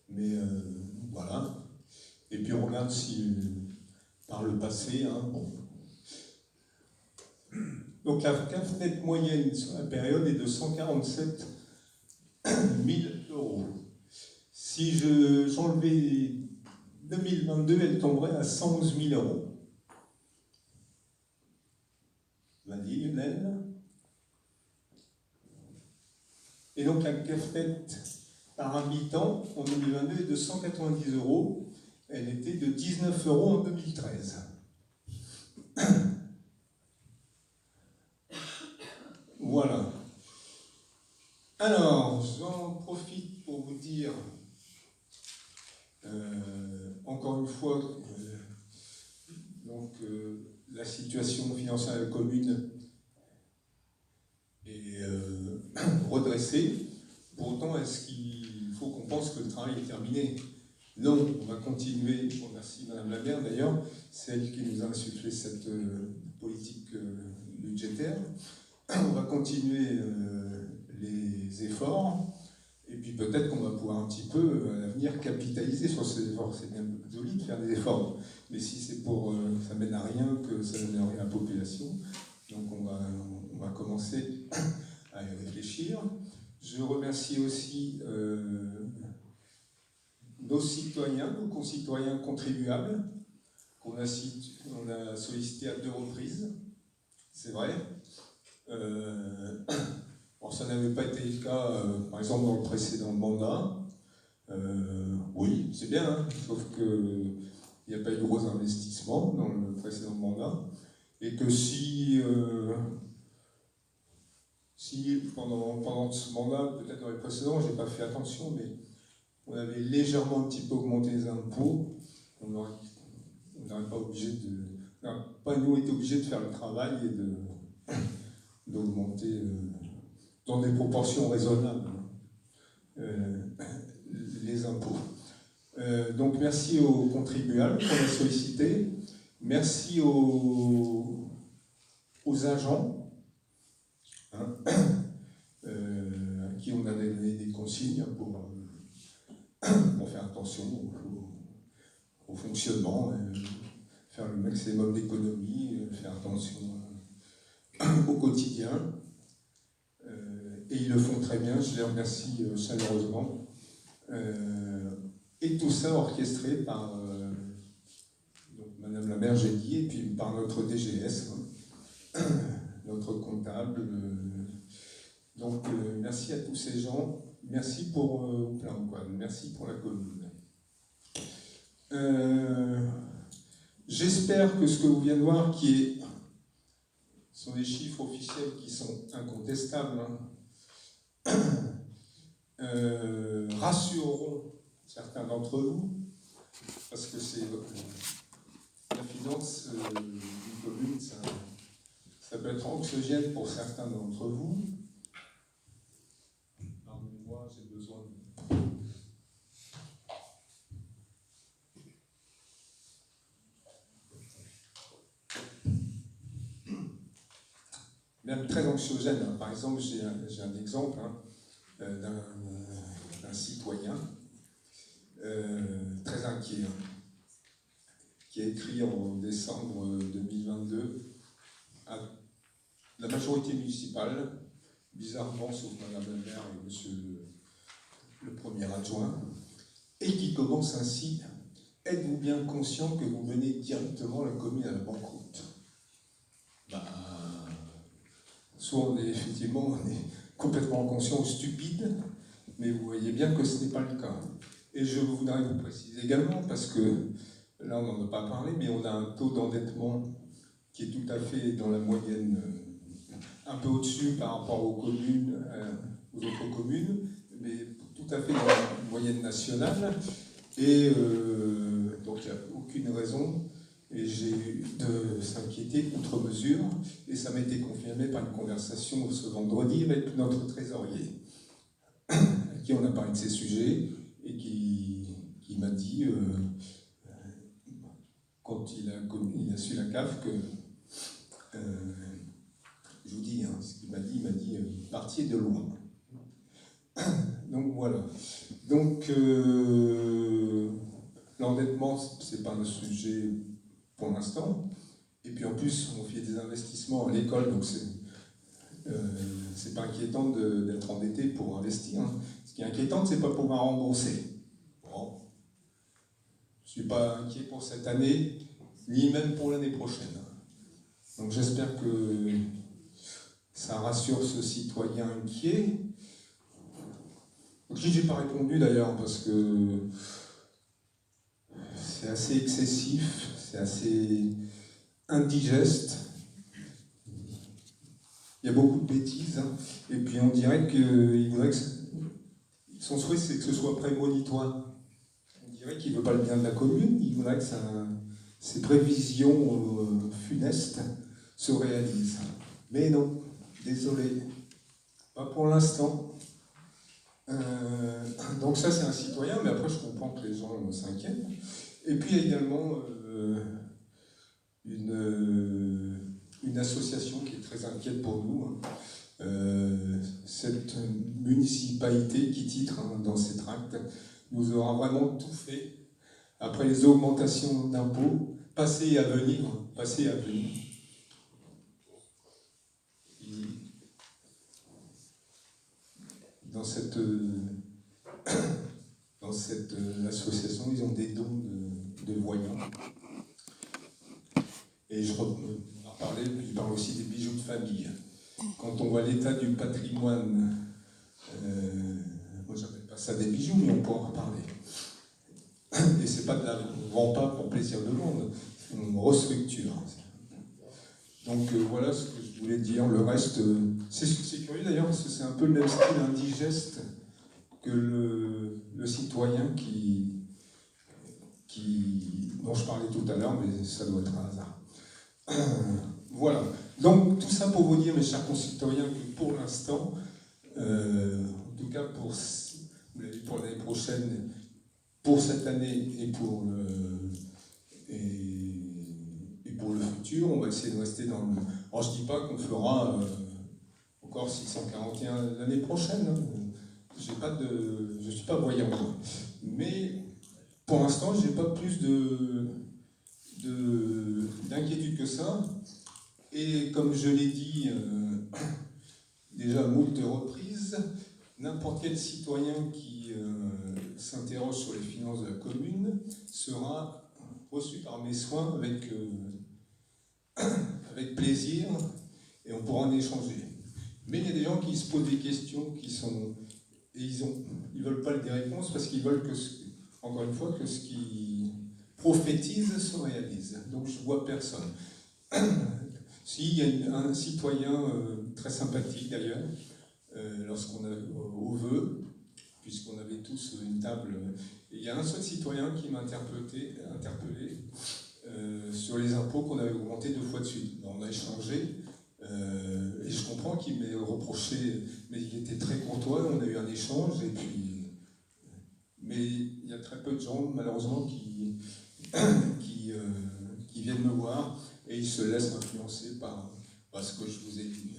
mais voilà. Et puis on regarde si par le passé, hein, bon. Donc la CAF nette moyenne sur la période est de 147 000 €. Si j'enlevais 2022, elle tomberait à 111 000 €. Vas-y, Lionel. Et donc la CAF nette par habitant en 2022 est de 190 €. Elle était de 19 € en 2013. Voilà. Alors, j'en profite pour vous dire, encore une fois, la situation financière de la commune est redressée. Pour autant, est-ce qu'il faut qu'on pense que le travail est terminé? Non, on va continuer. Je remercie Madame la maire d'ailleurs, c'est elle qui nous a insufflé cette politique budgétaire. On va continuer les efforts, et puis peut-être qu'on va pouvoir un petit peu à l'avenir capitaliser sur ces efforts. C'est bien joli de faire des efforts, mais si c'est pour ça mène à rien, que ça mène à rien à la population, donc on va commencer à y réfléchir. Je remercie aussi nos citoyens, nos concitoyens contribuables qu'on a sollicité à 2 reprises, c'est vrai. Bon, ça n'avait pas été le cas, par exemple, dans le précédent mandat. Oui, c'est bien, hein, sauf qu'il n'y a pas eu de gros investissements dans le précédent mandat. Et que si pendant ce mandat, peut-être dans les précédents, je n'ai pas fait attention, mais on avait légèrement un petit peu augmenté les impôts, on n'aurait pas obligé de... Non, pas nous été obligés de faire le travail et d'augmenter dans des proportions raisonnables les impôts. Donc merci aux contribuables qu'on a sollicités, merci aux agents hein, à qui on a donné des consignes pour faire attention au fonctionnement, faire le maximum d'économies, faire attention au quotidien. Et ils le font très bien, je les remercie chaleureusement. Et tout ça orchestré par donc Madame la maire, j'ai dit, et puis par notre DGS, hein, notre comptable. Donc merci à tous ces gens, merci pour merci pour la commune. J'espère que ce que vous venez de voir, sont des chiffres officiels qui sont incontestables, rassureront certains d'entre vous, parce que c'est la finance d'une commune, ça peut être anxiogène pour certains d'entre vous. Pardonnez-moi, j'ai besoin de... Même très anxiogène. Hein. Par exemple, j'ai un exemple d'un citoyen très inquiet, qui a écrit en décembre 2022 à la majorité municipale, bizarrement, sauf Madame la maire et Monsieur le premier adjoint, et qui commence ainsi: êtes-vous bien conscient que vous menez directement la commune à la banqueroute? Soit on est complètement conscient ou stupide, mais vous voyez bien que ce n'est pas le cas. Et je voudrais vous préciser également, parce que là on n'en a pas parlé, mais on a un taux d'endettement qui est tout à fait dans la moyenne, un peu au-dessus par rapport aux communes, aux autres communes, mais tout à fait dans la moyenne nationale. Et donc il n'y a aucune raison et j'ai eu de s'inquiéter outre mesure, et ça m'a été confirmé par une conversation ce vendredi avec notre trésorier, à qui on a parlé de ces sujets, et qui m'a dit, quand il a su la CAF, que, je vous dis, ce qu'il m'a dit, partiez de loin. Donc voilà. Donc, l'endettement, c'est pas un sujet pour l'instant. Et puis en plus, on fait des investissements à l'école, donc c'est pas inquiétant d'être endetté pour investir. Ce qui est inquiétant, c'est pas pouvoir rembourser. Bon. Je suis pas inquiet pour cette année, ni même pour l'année prochaine. Donc j'espère que ça rassure ce citoyen inquiet. Qui j'ai pas répondu d'ailleurs, parce que c'est assez excessif, c'est assez indigeste. Il y a beaucoup de bêtises, et puis on dirait qu'il voudrait que son souhait, c'est que ce soit prémonitoire. On dirait qu'il ne veut pas le bien de la commune, il voudrait que ses prévisions funestes se réalisent. Mais non, désolé, pas pour l'instant. Donc ça, c'est un citoyen, mais après je comprends que les gens s'inquiètent. Et puis il y a également une association qui est très inquiète pour nous, cette municipalité qui titre dans ses tracts nous aura vraiment tout fait après les augmentations d'impôts passées et à venir, Dans cette association, ils ont des dons de voyants. Et je parle aussi des bijoux de famille. Quand on voit l'état du patrimoine, moi j'appelle pas ça des bijoux, mais on pourra en parler. Et c'est pas on ne vend pas pour plaisir de vendre, on restructure. Donc voilà ce que je voulais dire. Le reste, c'est curieux d'ailleurs, parce que c'est un peu le même style indigeste que le citoyen dont je parlais tout à l'heure, mais ça doit être un hasard. Voilà. Donc tout ça pour vous dire, mes chers concitoyens, que pour l'instant, en tout cas pour, vous l'avez dit, pour l'année prochaine, pour cette année et pour le futur, on va essayer de rester dans le... Alors je ne dis pas qu'on fera encore 641 l'année prochaine, hein. Je ne suis pas voyant, moi. Mais pour l'instant, je n'ai pas plus d'inquiétude que ça. Et comme je l'ai dit déjà moult reprises, n'importe quel citoyen qui s'interroge sur les finances de la commune sera reçu par mes soins avec plaisir, et on pourra en échanger. Mais il y a des gens qui se posent des questions et ils veulent pas des réponses parce qu'ils veulent encore une fois, que ce qu'ils prophétisent se réalise. Donc je vois personne. S'il y a un citoyen très sympathique d'ailleurs, lorsqu'on a au vœu, puisqu'on avait tous une table, il y a un seul citoyen qui m'a interpellé sur les impôts qu'on avait augmentés 2 fois de suite. On a échangé, et je comprends qu'il m'ait reproché, mais il était très courtois, on a eu un échange, et puis... Mais il y a très peu de gens, malheureusement, qui viennent me voir, et ils se laissent influencer par ce que je vous ai dit,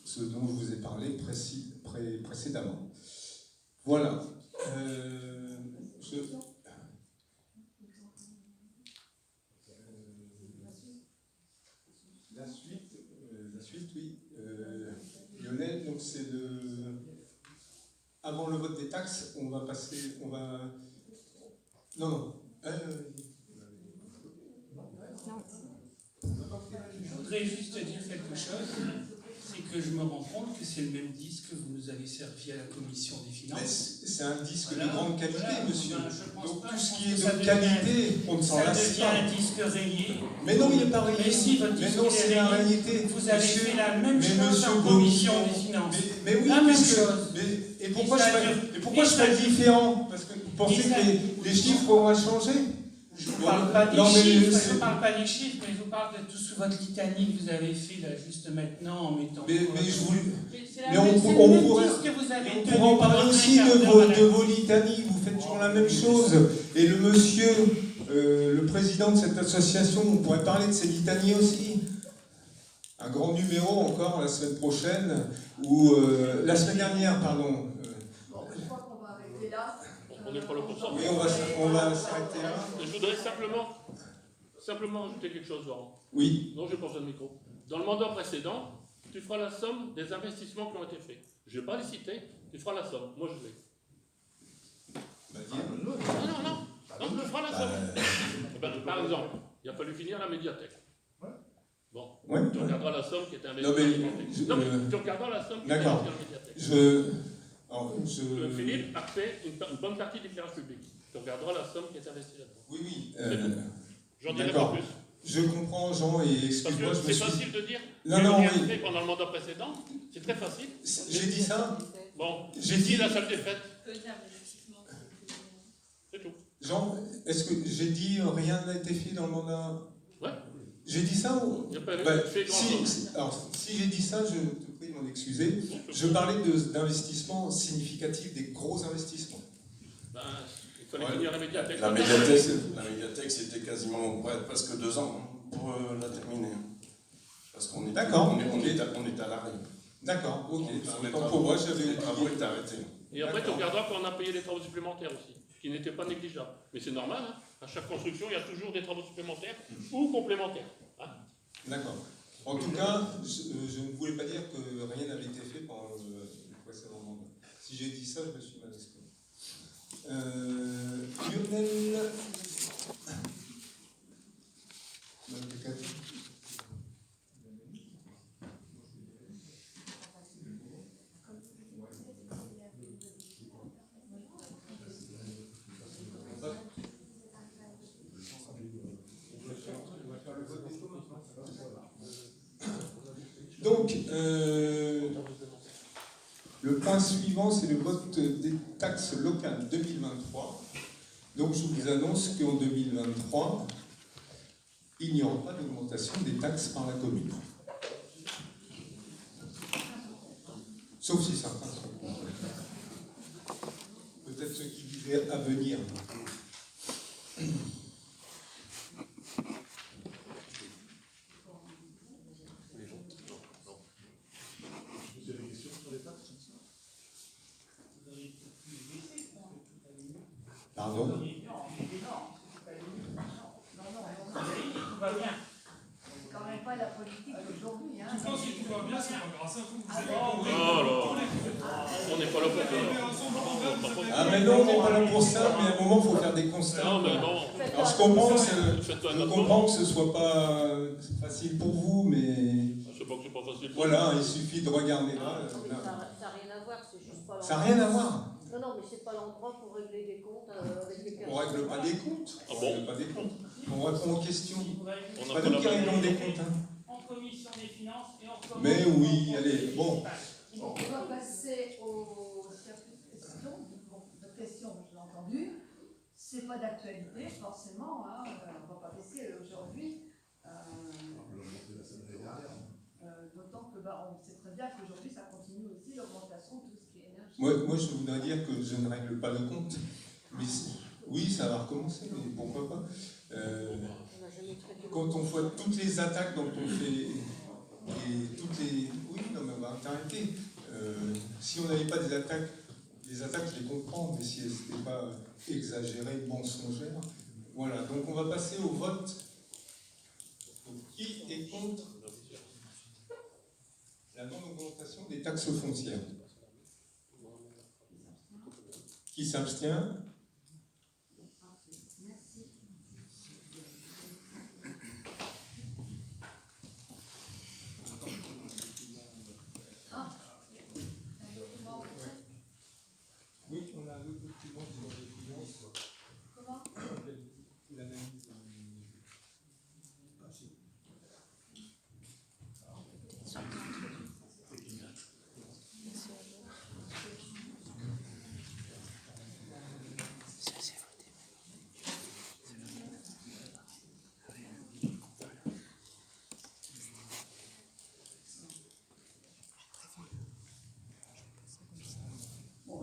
ce dont je vous ai parlé précédemment. Voilà. La suite, oui. Lionel, donc c'est avant le vote des taxes, on va passer, Non. Je voudrais juste dire quelque chose, c'est que je me rends compte que c'est le même disque que vous nous avez servi à la commission des finances. C'est un disque de grande qualité, monsieur. Donc pas, tout ce qui est de qualité, on ne s'en lasse pas. Ça devient un disque rayé. Mais non, il n'est pas rayé. Mais si, votre disque c'est la réalité. Vous avez fait la même chose en commission des finances. Mais oui, la même chose. Et pourquoi je serais différent? Parce que vous pensez que les chiffres vont changer? Je ne vous parle pas des chiffres, je ne parle pas des chiffres, mais je vous parle de tout ce votre litanie que vous avez fait là juste maintenant en mettant. Mais on pourrait en parler aussi de vos litanies, vous faites toujours la même chose. Et le monsieur, le président de cette association, on pourrait parler de ses litanies aussi. Un grand numéro encore la semaine prochaine, ou la semaine dernière, pardon. Je crois qu'on va arrêter là. On n'est pas là pour ça. Oui, on va s'arrêter là. Je voudrais simplement ajouter quelque chose, Laurent. Oui. Non, je pense au micro. Dans le mandat précédent, tu feras la somme des investissements qui ont été faits. Je ne vais pas les citer, tu feras la somme. Moi, je l'ai. Non, tu feras la somme. Par exemple, il a fallu finir la médiathèque. Bon, tu regarderas la somme qui était investie dans la médiathèque. Tu regarderas la somme qui était investie dans la médiathèque. Philippe a fait une bonne partie de l'éclairage public. Tu regarderas la somme qui est investie là-dedans. Oui. J'en dirai pas plus. Je comprends, Jean, et excuse-moi, je me suis... C'est facile de dire. Non, rien fait pendant le mandat précédent. C'est très facile. J'ai dit ça. Bon, j'ai dit la salle des fêtes. C'est tout. Jean, est-ce que j'ai dit rien n'a été fait dans le mandat? Ouais. J'ai dit ça ou... Il n'y a pas fait grand-chose. Alors, si j'ai dit ça, je te prie de m'en excuser. Je parlais d'investissements significatifs, des gros investissements. Il fallait finir la médiathèque. La médiathèque, c'était quasiment presque 2 ans pour la terminer. Parce qu'on est à l'arrêt. D'accord, ok. Pour moi, les travaux étaient arrêtés. Et après, tu regarderas qu'on a payé des travaux supplémentaires aussi, qui n'étaient pas négligeables. Mais c'est normal, hein. À chaque construction, il y a toujours des travaux supplémentaires ou complémentaires. Hein. D'accord. En tout cas, je ne voulais pas dire que rien n'avait été fait pendant le précédent mandat. Si j'ai dit ça, je me suis mal exprimé. Lionel. Donc, le point suivant, c'est le vote des taxes locales 2023. Donc, je vous annonce qu'en 2023, il n'y aura pas d'augmentation des taxes par la commune. Sauf si certains sont contre. Peut-être ceux qui disaient à venir. Pardon? Tout va bien. C'est quand même pas la politique d'aujourd'hui. Hein. Tu penses que tout va bien, c'est pas grâce à vous. On n'est pas là pour ça. Ah mais non, on n'est pas là pour ça, mais à un moment, il faut faire des constats. Non, mais bon. Alors je comprends que ce ne soit pas facile pour vous, mais... Je sais pas que c'est pas facile. Voilà, il suffit de regarder là. Ça n'a rien à voir, c'est juste pas l'endroit. Ça n'a rien à voir. Non, non, mais c'est pas l'endroit pour régler des comptes avec les personnes. On ne règle pas des comptes. Ah bon? On répond aux questions. On Pas nous qui réglons des comptes. Hein. En commission des finances et en commission... Mais oui, allez, bon. On va passer au circuit de questions. Bon, de questions, je l'ai entendu. C'est pas d'actualité, forcément. Hein. On va pas laisser aujourd'hui. D'autant que on sait très bien qu'aujourd'hui, ça continue aussi l'augmentation de tout ce qui est énergie. Moi, je voudrais dire que je ne règle pas de compte. Mais oui, ça va recommencer, mais pourquoi pas. Quand on voit toutes les attaques dont on fait, et toutes les... Oui, non, mais on va arrêter. Si on n'avait pas des attaques, je les comprends, mais si elles n'étaient pas exagérées, mensongères. Voilà, donc on va passer au vote. Donc, qui est contre la non-augmentation des taxes foncières? Qui s'abstient? Oui, on a un autre document sur les finances. Comment? L'analyse.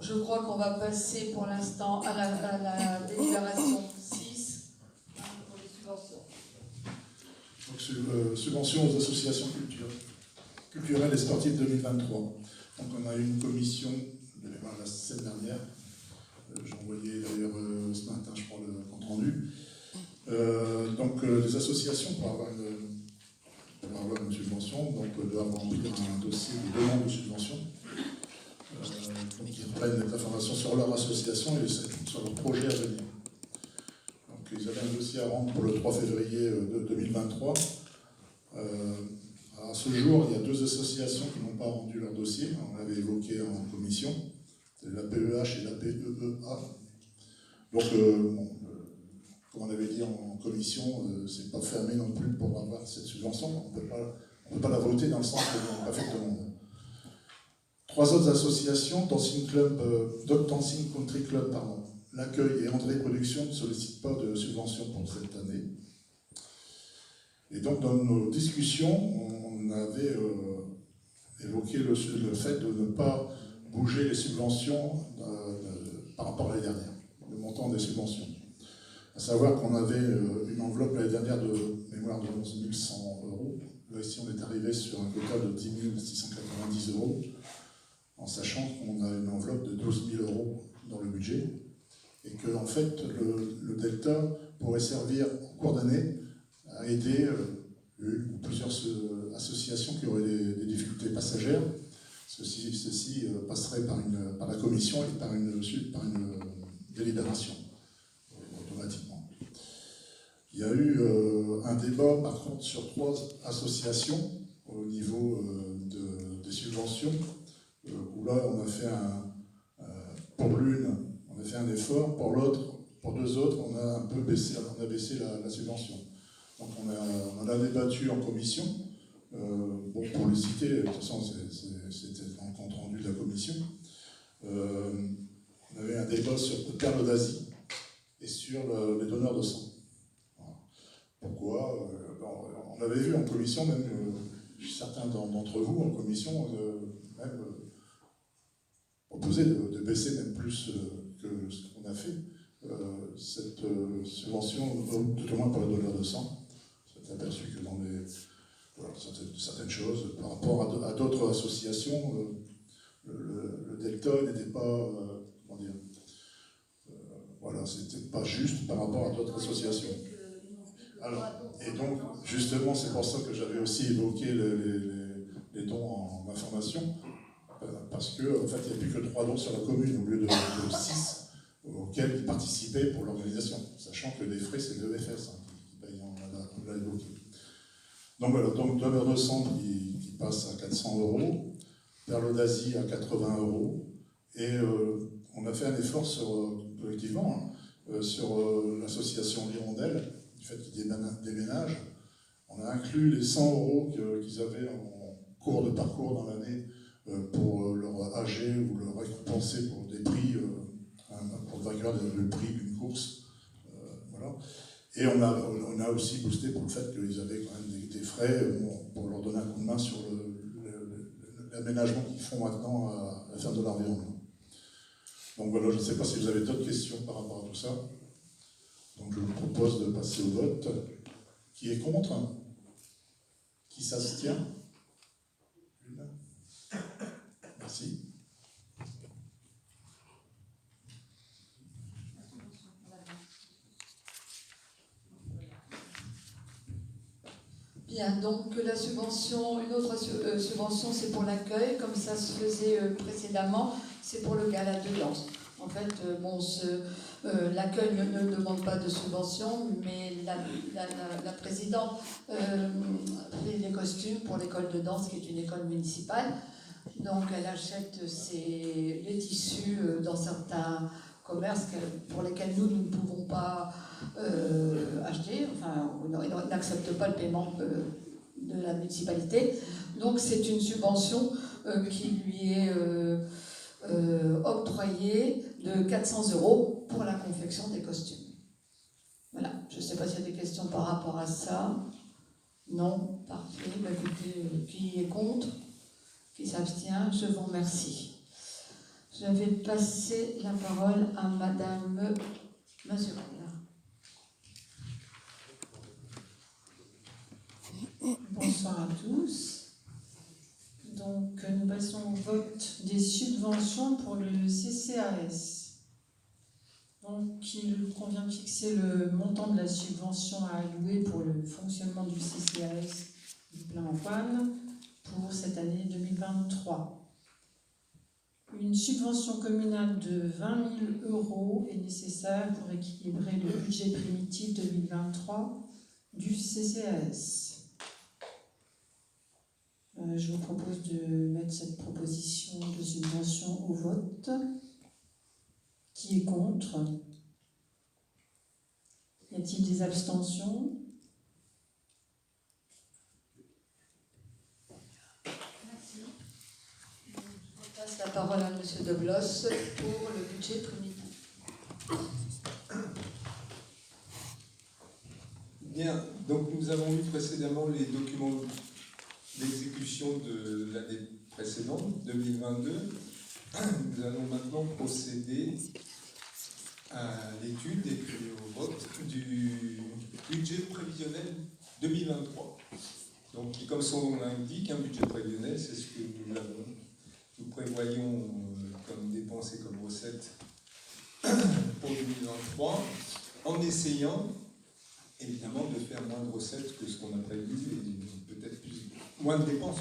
Je crois qu'on va passer pour l'instant à la délibération 6 pour les subventions. Donc, subventions aux associations culturelles et sportives 2023. Donc on a eu une commission de mémoire la semaine dernière. J'ai envoyé d'ailleurs ce matin, je crois, le compte rendu. Donc les associations, pour avoir une subvention, doivent remplir un dossier de demande de subvention. Donc ils reprennent des informations sur leur association et sur leur projet à venir. Donc ils avaient un dossier à rendre pour le 3 février 2023. À ce jour, il y a 2 associations qui n'ont pas rendu leur dossier. On l'avait évoqué en commission. C'est la PEH et la PEEA. Donc, comme on avait dit en commission, c'est pas fermé non plus pour avoir cette subvention. On ne peut pas la voter dans le sens qu'on n'a pas fait de demande. 3 autres associations, Dancing Country Club, l'Accueil et André Productions ne sollicitent pas de subvention pour cette année. Et donc dans nos discussions, on avait évoqué le fait de ne pas bouger les subventions par rapport à l'année dernière, le montant des subventions. À savoir qu'on avait une enveloppe l'année dernière de mémoire de 11 100 €. Là ici on est arrivé sur un quota de 10 690 €. En sachant qu'on a une enveloppe de 12 000 € dans le budget, et que en fait le delta pourrait servir en cours d'année à aider une ou plusieurs associations qui auraient des difficultés passagères. Ceci passerait par la commission et par une délibération automatiquement. Il y a eu un débat par contre sur 3 associations au niveau des subventions. Où là on a fait pour l'une, on a fait un effort, pour 2 autres, on a un peu baissé la subvention. Donc on a débattu en commission. Pour les citer, de toute façon c'était dans le compte rendu de la commission. On avait un débat sur le perle d'Asie et sur les donneurs de sang. Voilà. Pourquoi on avait vu en commission, même certains d'entre vous en commission, même proposé de baisser même plus que ce qu'on a fait cette subvention, tout au moins pour la donneur de sang. C'est aperçu que dans certaines choses, par rapport à d'autres associations, le delta n'était pas, comment dire, voilà, c'était pas juste par rapport à d'autres associations. Alors, et donc, justement, c'est pour ça que j'avais aussi évoqué les dons en information, parce qu'en fait, il n'y a plus que 3 dons sur la commune au lieu de 6 auxquels ils participaient pour l'organisation, sachant que les frais, c'est l'EFS qui paye, on l'a évoqué. Donc voilà, donc donneur de sang qui passe à 400 €, Perle d'Asie à 80 €, et on a fait un effort collectivement sur l'association L'Hirondelle, du fait qu'ils déménagent. On a inclus les 100 € qu'ils avaient en cours de parcours dans l'année pour leur AG ou leur récompenser pour des prix, pour le vainqueur le prix d'une course. Voilà. Et on a aussi boosté pour le fait qu'ils avaient quand même des frais pour leur donner un coup de main sur l'aménagement qu'ils font maintenant à la ferme de l'environnement. Donc voilà, je ne sais pas si vous avez d'autres questions par rapport à tout ça. Donc je vous propose de passer au vote. Qui est contre? Qui s'abstient? Merci. Bien, donc la subvention, une autre subvention, c'est pour l'accueil, comme ça se faisait précédemment, c'est pour le gala de danse. En fait, l'accueil ne demande pas de subvention, mais la présidente fait les costumes pour l'école de danse, qui est une école municipale. Donc elle achète les tissus dans certains commerces pour lesquels nous ne pouvons pas acheter, enfin, on n'accepte pas le paiement de la municipalité. Donc c'est une subvention qui lui est octroyée de 400 € pour la confection des costumes. Voilà, je ne sais pas s'il y a des questions par rapport à ça. Non, parfait. Bah, écoutez, qui est contre? Qui s'abstient? Je vous remercie. Je vais passer la parole à Madame Mazurel. Bonsoir à tous. Donc, nous passons au vote des subventions pour le CCAS. Donc, il convient de fixer le montant de la subvention à allouer pour le fonctionnement du CCAS du Plain-Antoine pour cette année 2023. Une subvention communale de 20 000 € est nécessaire pour équilibrer le budget primitif 2023 du CCAS. Je vous propose de mettre cette proposition de subvention au vote. Qui est contre? Y a-t-il des abstentions? Merci. Je passe la parole à M. Deblos pour le budget primitif. Bien, donc nous avons vu précédemment les documents d'exécution de l'année précédente, 2022. Nous allons maintenant procéder à l'étude et puis au vote du budget prévisionnel 2023. Donc, comme son nom l'indique, un budget prévisionnel, c'est ce que nous prévoyons comme dépenses et comme recettes pour 2023, en essayant évidemment de faire moins de recettes que ce qu'on a prévu et peut-être moins de dépenses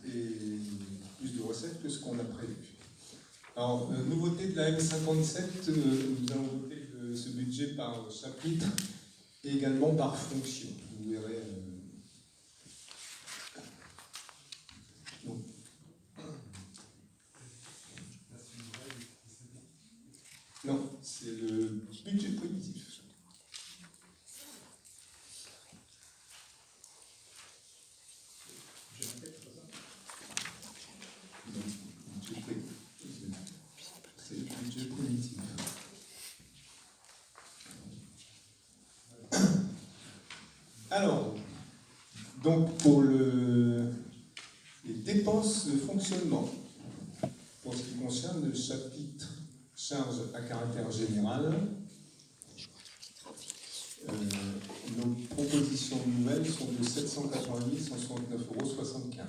et plus de recettes que ce qu'on a prévu. Alors, nouveauté de la M57, nous allons voter ce budget par chapitre et également par fonction. Vous verrez. Non, c'est le budget primitif. C'est le budget primitif. Alors, donc pour les dépenses de fonctionnement pour ce qui concerne le chapitre charges à caractère général, nos propositions nouvelles sont de 780 169,75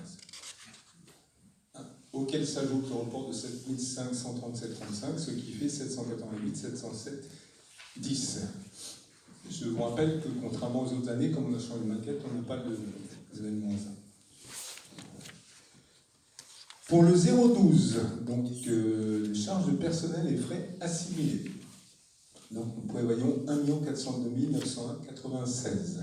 €, auquel s'ajoute le report de 7 537,35 €, ce qui fait 788 707,10 €. Je vous rappelle que, contrairement aux autres années, comme on a changé de maquette, on n'a pas de événement à ça. Pour le 012, donc les charges de personnel et frais assimilés. Donc nous prévoyons 1 402 901,96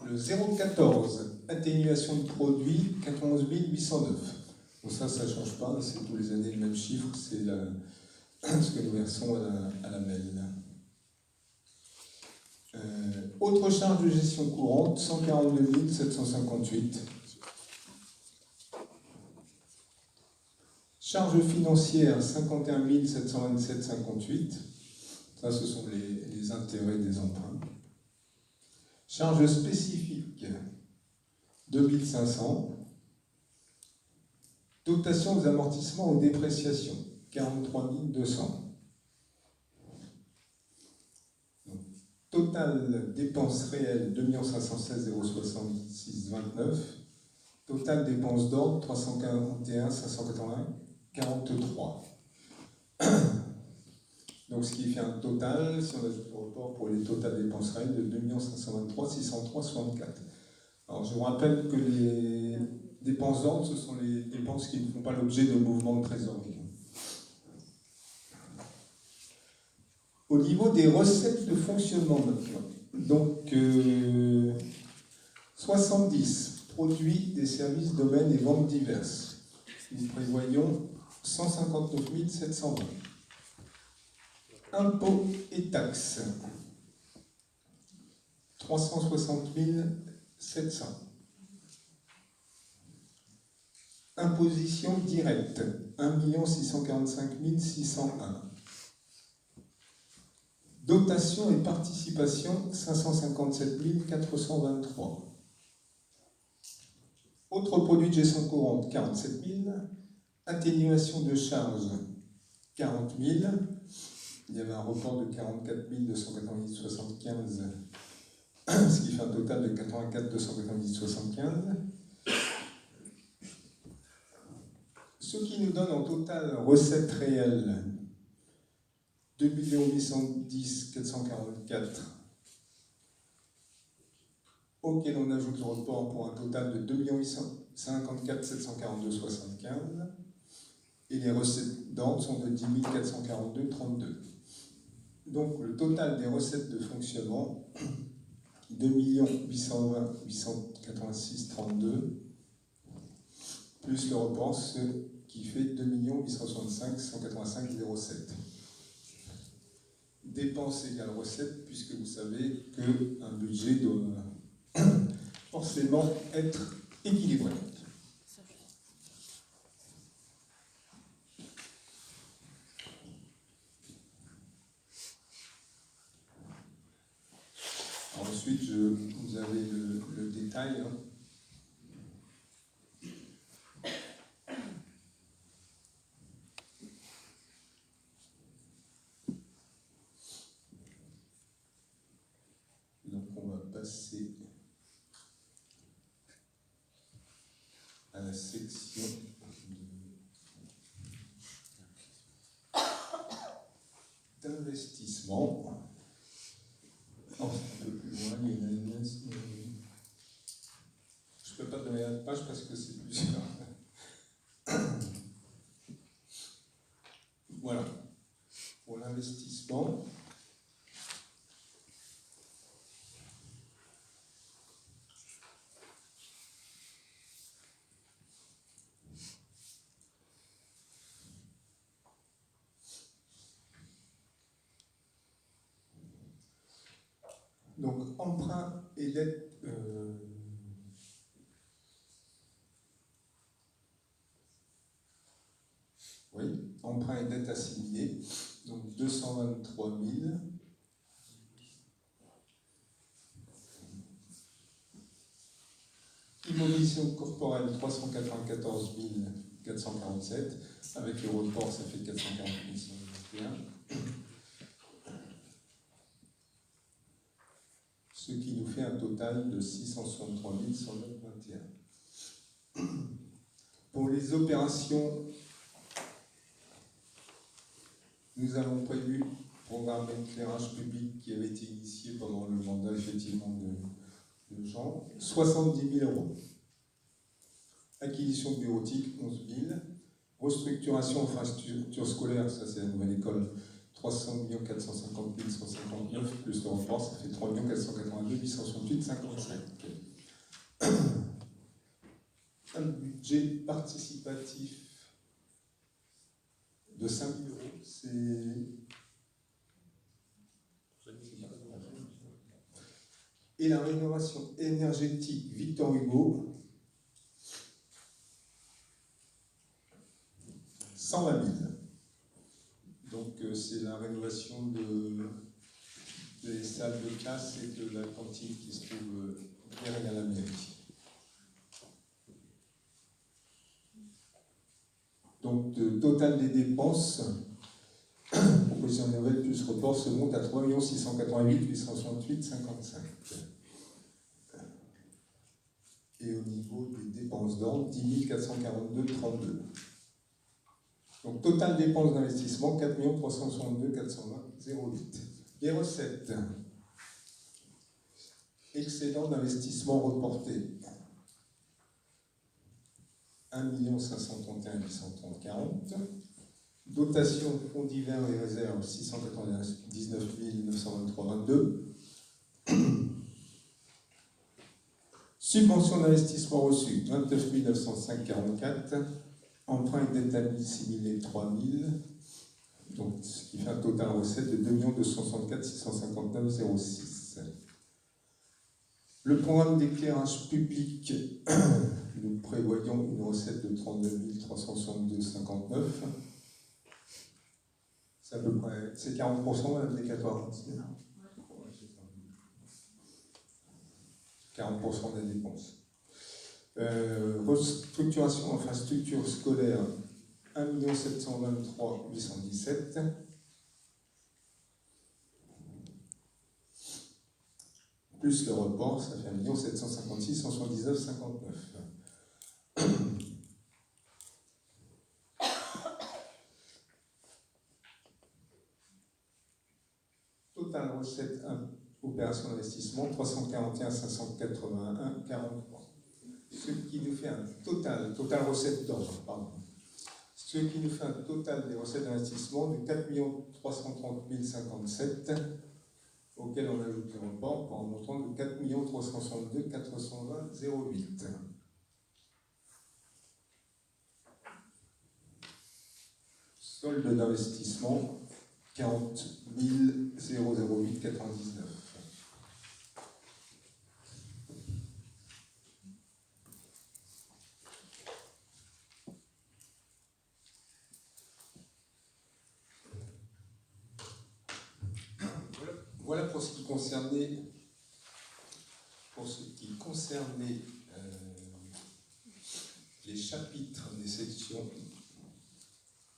€. Le 014, atténuation de produits, 91 809. Donc ça ne change pas, c'est tous les années le même chiffre, c'est ce que nous versons à la MEL. Autre charge de gestion courante, 142 758. Charges financières, 51 727,58. Ça, ce sont les intérêts des emprunts. Charges spécifiques, 2500. Dotation aux amortissements aux dépréciations, 43 200. Total dépenses réelles, 2 516 066,29. Total dépenses d'ordre, 341 581 43. Donc ce qui fait un total, si on ajoute le report pour les totales dépenses réelles, de 2 523 603,64. Alors je vous rappelle que les dépenses d'ordre, ce sont les dépenses qui ne font pas l'objet de mouvements de trésorerie. Au niveau des recettes de fonctionnement maintenant, donc 70, produits, des services, domaines et ventes diverses. Nous prévoyons 159 720. Impôts et taxes, 360 700. Imposition directe, 1 645 601. Dotation et participation, 557 423. Autres produits de gestion courante, 47 000. Atténuation de charges, 40 000. Il y avait un report de 44 290,75, ce qui fait un total de 84 290,75. Ce qui nous donne en total recettes réelles 2 810 444, auquel on ajoute le report pour un total de 2 854 742,75, et les recettes d'ordre sont de 10 442,32. Donc le total des recettes de fonctionnement, 2 820 886,32, plus le report, ce qui fait 2 865 185,07. Dépenses égale recettes, puisque vous savez qu'un budget doit forcément être équilibré. Ensuite, vous avez le détail. Donc, on va passer à la section d'investissement. Un peu plus loin, il y a une... Je ne peux pas donner la page parce que c'est plusieurs. Voilà. Pour l'investissement. Donc, emprunt et dette. Oui, emprunt et dette assimilés. Donc, 223 000. Immobilisation corporelle 394 447. Avec le report, ça fait 440 121. Ce qui nous fait un total de 663 121. Pour les opérations, nous avons prévu programme d'éclairage public qui avait été initié pendant le mandat effectivement de Jean, 70 000 euros. Acquisition bureautique, 11 000. Restructuration infrastructure scolaire, ça c'est la nouvelle école, 300 450 159, plus le report, ça fait 3 482 868 55. Un budget participatif de 5 000 euros, c'est... Et la rénovation énergétique Victor Hugo, 120 000. Donc c'est la rénovation des salles de classe et de la cantine qui se trouve derrière la mairie. Donc le total des dépenses, proposition nouvelle plus report, se monte à 3 688 868 55. Et au niveau des dépenses d'ordre, 10 442 32. Donc total dépenses d'investissement, 4 362 420 08. Les recettes, excédent d'investissement reporté, 1 531 830 40. Dotation fonds divers et réserves, 699 923 22. Subvention d'investissement reçu, 29 905 44. Emprunt et dette assimilée, 3 000. Donc, ce qui fait un total recette de 2 264 659 06. Le programme d'éclairage public, nous prévoyons une recette de 32 362 59. C'est à peu près, c'est 40%, madame Descatoires. 40% des dépenses. Restructuration infrastructure scolaire, 1 723 817. Plus le report, ça fait 1 756 179 59. Total recette 1, opération d'investissement, 341 581 43. Ce qui nous fait un total recette d'ordre, pardon. Ce qui nous fait un total des recettes d'investissement de 4 330 057, auquel on ajoute le report pour un montant de 4 362 420 08. Solde d'investissement, 40 008 99. Voilà pour ce qui concernait les chapitres des sections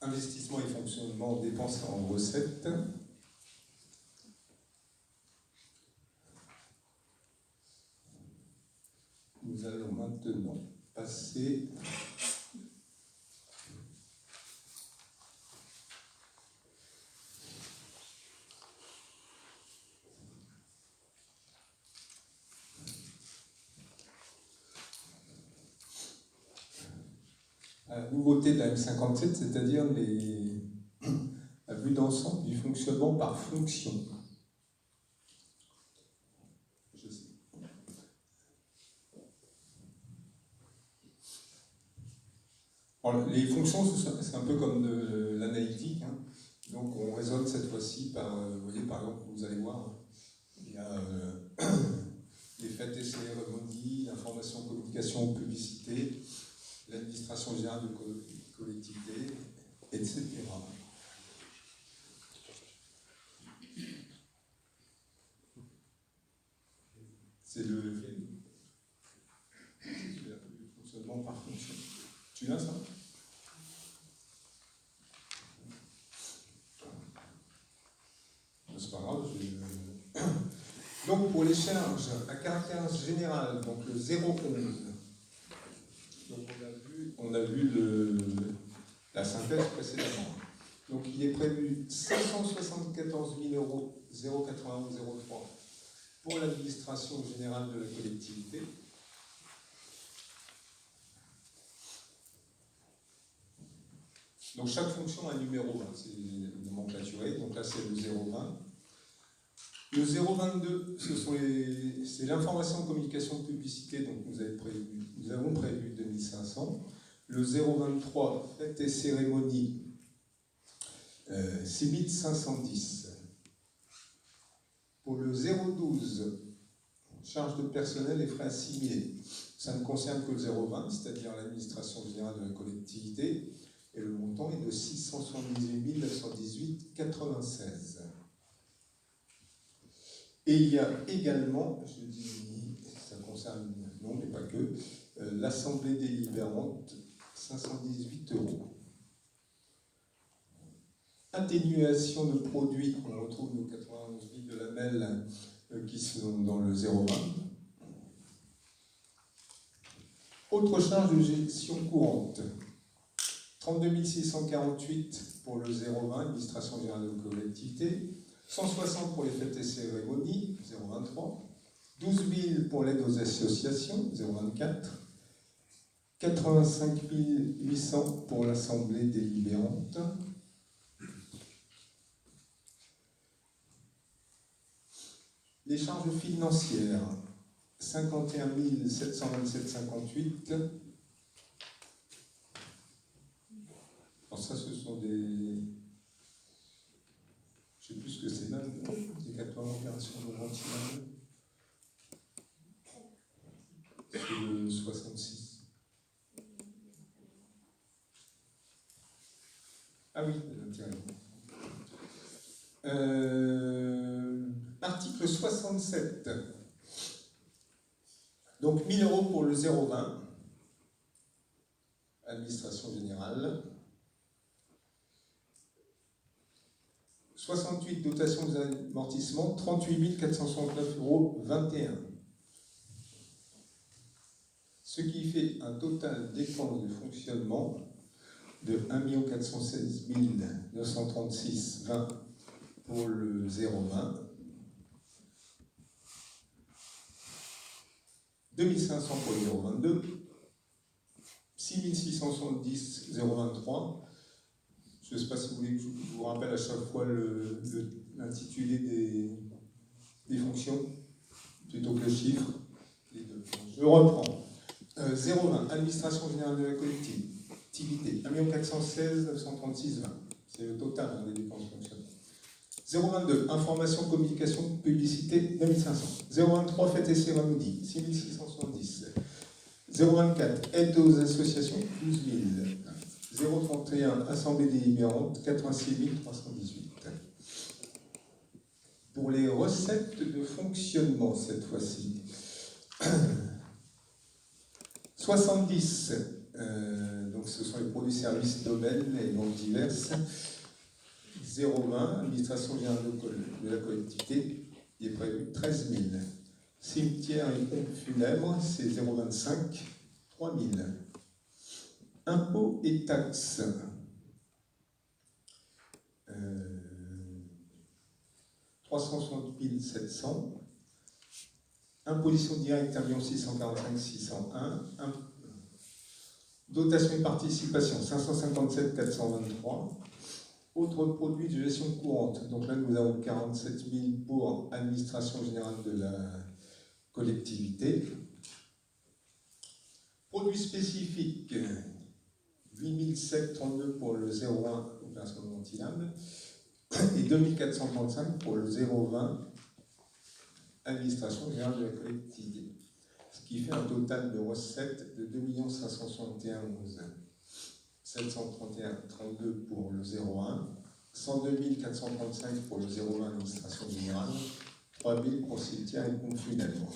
investissement et fonctionnement, dépenses en recettes. Nous allons maintenant passer à la nouveauté de la M57, c'est-à-dire la vue d'ensemble du fonctionnement par fonction. Alors, les fonctions, c'est un peu comme de l'analytique. Hein. Donc on raisonne cette fois-ci par, vous voyez, par exemple, vous allez voir, il y a les fêtes et cérémonies, l'information, communication, publicité, l'administration générale de collectivité, etc. C'est le... Tu l'as, ça? C'est pas grave. Donc, pour les charges à caractère général, donc le 0,11, donc on a vu la synthèse précédemment. Donc, il est prévu 574 000 euros, 0,9103 pour l'administration générale de la collectivité. Donc, chaque fonction a un numéro, hein, c'est nomenclaturé. Donc là, c'est le 0,20. Le 0,22, c'est l'information de communication de publicité, donc nous avons prévu 2500. Le 0,23, fêtes et cérémonies, 6510. Pour le 0,12, charges de personnel et frais assimilés, ça ne concerne que le 0,20, c'est-à-dire l'administration générale de la collectivité, et le montant est de 678 918,96. Et il y a également, je dis, ça concerne, non mais pas que, l'Assemblée délibérante, 518 euros. Atténuation de produits, on retrouve nos 91 000 de lamelles qui sont dans le 0,20. Autre charge de gestion courante, 32 648 pour le 0,20, administration générale de collectivité. 160 pour les fêtes et cérémonies, 0,23. 12 000 pour l'aide aux associations, 0,24. 85 800 pour l'Assemblée délibérante. Les charges financières, 51 727,58. Alors ça, ce sont des... Je ne sais plus ce que c'est même, des 80 opérations de ventilation. C'est le 66. Ah oui, l'intérieur. Article 67. Donc 1 000 euros pour le 0,20. Administration générale. 68 dotations d'amortissement, 38 469,21 €. Ce qui fait un total dépense de fonctionnement de 1 416 936,20 pour le 0,20. 2500 pour le 0,22. 6670,023. Je ne sais pas si vous voulez que je vous rappelle à chaque fois l'intitulé des fonctions, plutôt que le chiffre. Les deux. Je reprends. 0,20, administration générale de la collectivité, 1 416 936,20. C'est le total des dépenses fonctionnelles. 0,22, information, communication, publicité, 2500. 0,23, fêtes et cérémonies, 6670. 0,24, aide aux associations, 12 000. 0,31, Assemblée délibérante, 86 318. Pour les recettes de fonctionnement, cette fois-ci, 70, donc ce sont les produits services domaines et donc diverses. 0,20, administration générale de la collectivité, il est prévu 13 000. Cimetière et pompes funèbres, c'est 0,25, 3 000. Impôts et taxes. 360 700. Imposition directe, 1 645 601. Dotation et participation, 557 423. Autres produits de gestion courante. Donc là, nous avons 47 000 pour administration générale de la collectivité. Produits spécifiques, 8 732 pour le 0,1 opération de ventilable et 2 435 pour le 0,20 administration générale de la collectivité. Ce qui fait un total de recettes de 2 571 731,32 pour le 0,1, 102 435 pour le 0,20 administration générale, 3 000 pour cimetière et pompes funèbres.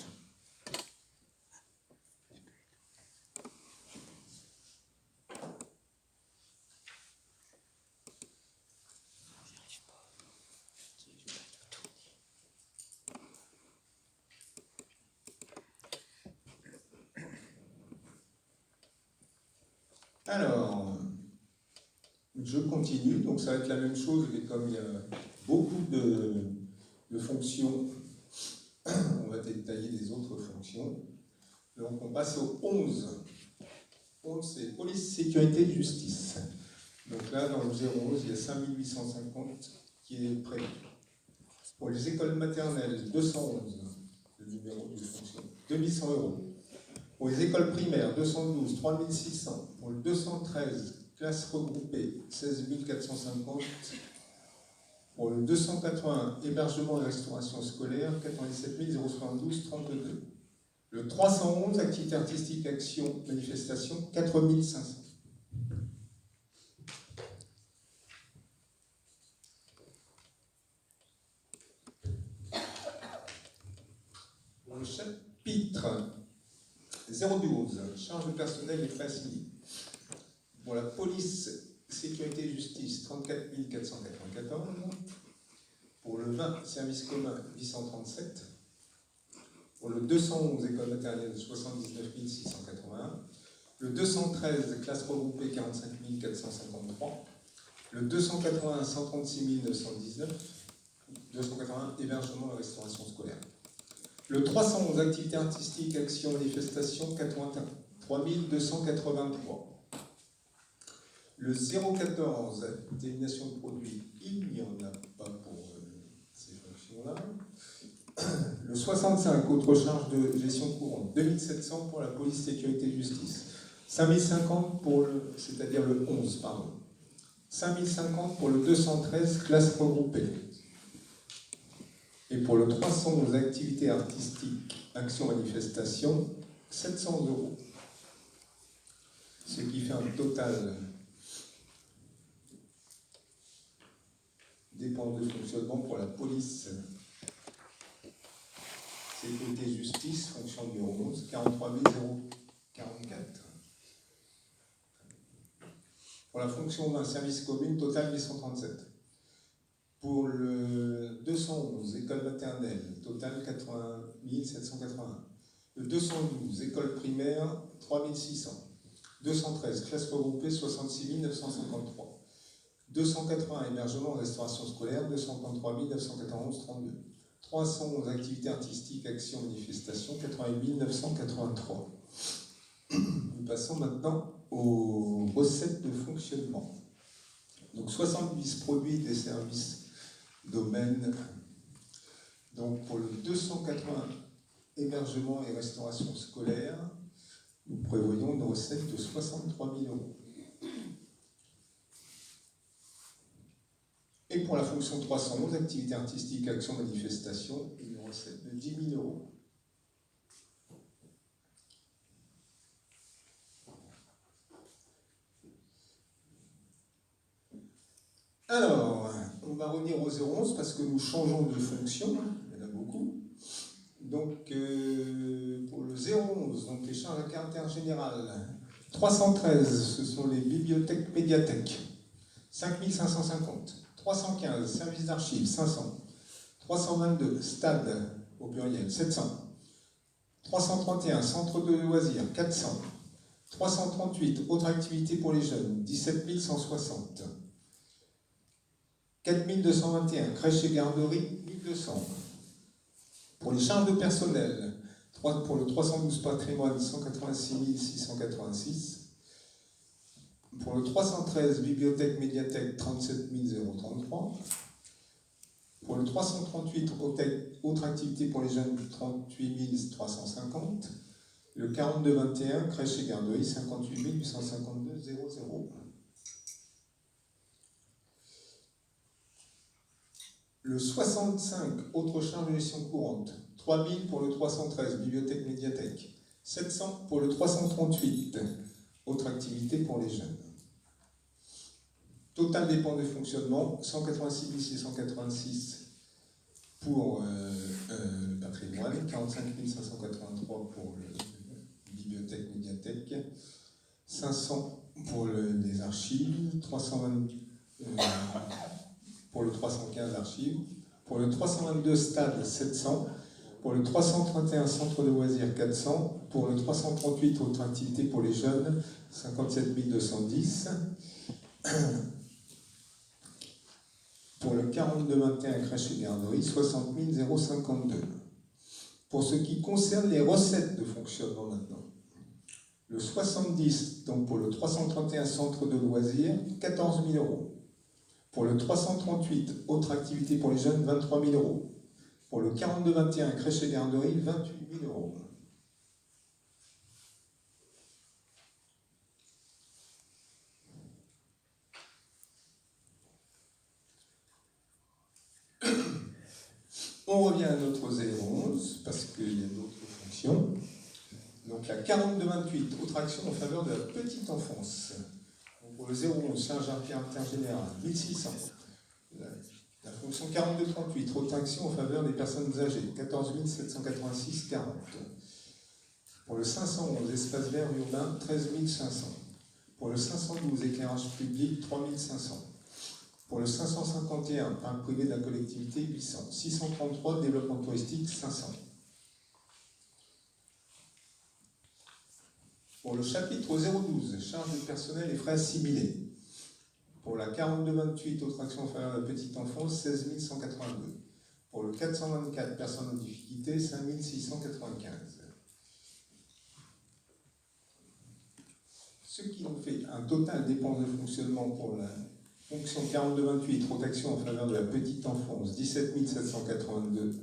Alors, je continue, donc ça va être la même chose, mais comme il y a beaucoup de fonctions, on va détailler les autres fonctions. Donc on passe au 11. 11, c'est police, sécurité, justice. Donc là, dans le 011, il y a 5850 qui est prévu. Pour les écoles maternelles, 211, le numéro de fonction, 2100 €. Pour les écoles primaires, 212, 3600. Pour le 213, classes regroupées, 16 450. Pour le 281, hébergement et restauration scolaire, 97 072, 32. Le 311, activité artistique, action, manifestation, 4500. Pour le chapitre 012, charge de personnel et frais assignés. Pour la police, sécurité et justice, 34 494. Pour le 20, service commun, 837. Pour le 211, école maternelle, 79 681. Le 213, classe regroupée, 45 453. Le 281, 136 919. 281, hébergement et restauration scolaire. Le 311, activité artistique, action, manifestation, 83 283. Le 014, désignation de produits, il n'y en a pas pour ces fonctions-là. Le 65, autre charge de gestion courante, 2700 pour la police, sécurité et justice. 5050 pour le, c'est-à-dire le 11, pardon. 5050 pour le 213, classe regroupée. Et pour le 311, activités artistiques, action, manifestation, 700 €. Ce qui fait un total dépenses de fonctionnement pour la police, sécurité, justice, fonction numéro 11, 43 044. Pour la fonction d'un service commune, total 837. Pour le 211, école maternelle, total 80 781. Le 212, école primaire, 3600. 213, classe regroupée, 66 953. 280, hébergement et restauration scolaire, 233 991, 32. 311, activités artistiques, actions, manifestations, 88 983. Nous passons maintenant aux recettes de fonctionnement. Donc 70 produits des services domaines. Donc pour le 280, hébergement et restauration scolaire, nous prévoyons une recette de 63 000 €. Et pour la fonction 311, activité artistique, action, manifestation, une recette de 10 000 €. Alors, on va revenir au 011 parce que nous changeons de fonction, il y en a beaucoup. Donc, pour le 011, donc les charges à caractère général, 313, ce sont les bibliothèques médiathèques, 5550. 315, service d'archives, 500. 322, stade, au pluriel, 700. 331, centre de loisirs, 400. 338, autres activités pour les jeunes, 17 160. 4221, crèche et garderie, 1200. Pour les charges de personnel, pour le 312 patrimoine, 186 686. Pour le 313, bibliothèque, médiathèque, 37 033. Pour le 338, autres activités pour les jeunes, 38 350. Le 4221, crèche et garderie, 58 852 00. Le 65, autres charges de gestion courante, 3 000 pour le 313, bibliothèque, médiathèque. 700 pour le 338, autres activités pour les jeunes. Total dépenses de fonctionnement, 186 686 pour le patrimoine, 45 583 pour la bibliothèque, médiathèque, 500 pour les archives, 320 pour le 315 archives, pour le 322 stade, 700, Pour le 331 centre de loisirs, 400. Pour le 338 autres activités pour les jeunes, 57 210. Pour le 42-21 crèche et garderie, 60 052. Pour ce qui concerne les recettes de fonctionnement maintenant, le 70, donc pour le 331 centre de loisirs, 14 000 euros. Pour le 338 autres activités pour les jeunes, 23 000 euros. Pour le 42-21 crèche et garderie, 28 000 euros. On revient à notre 011 parce qu'il y a d'autres fonctions. Donc la 42-28, autre action en faveur de la petite enfance. Donc pour le 011, charge intergénérale, 1600. La fonction 42-38, autre action en faveur des personnes âgées, 14 786,40. Pour le 511, espace vert urbain, 13 500. Pour le 512, éclairage public, 3 500. Pour le 551, parc privé de la collectivité, 800. 633, développement touristique, 500. Pour le chapitre 012, charges de personnel et frais assimilés. Pour la 42-28, autre action en faveur de la petite enfance, 16 182. Pour le 424, personnes en difficulté, 5 695. Ce qui nous fait un total dépense de fonctionnement pour la fonction 42-28, rotation en faveur de la petite enfance, 17 782.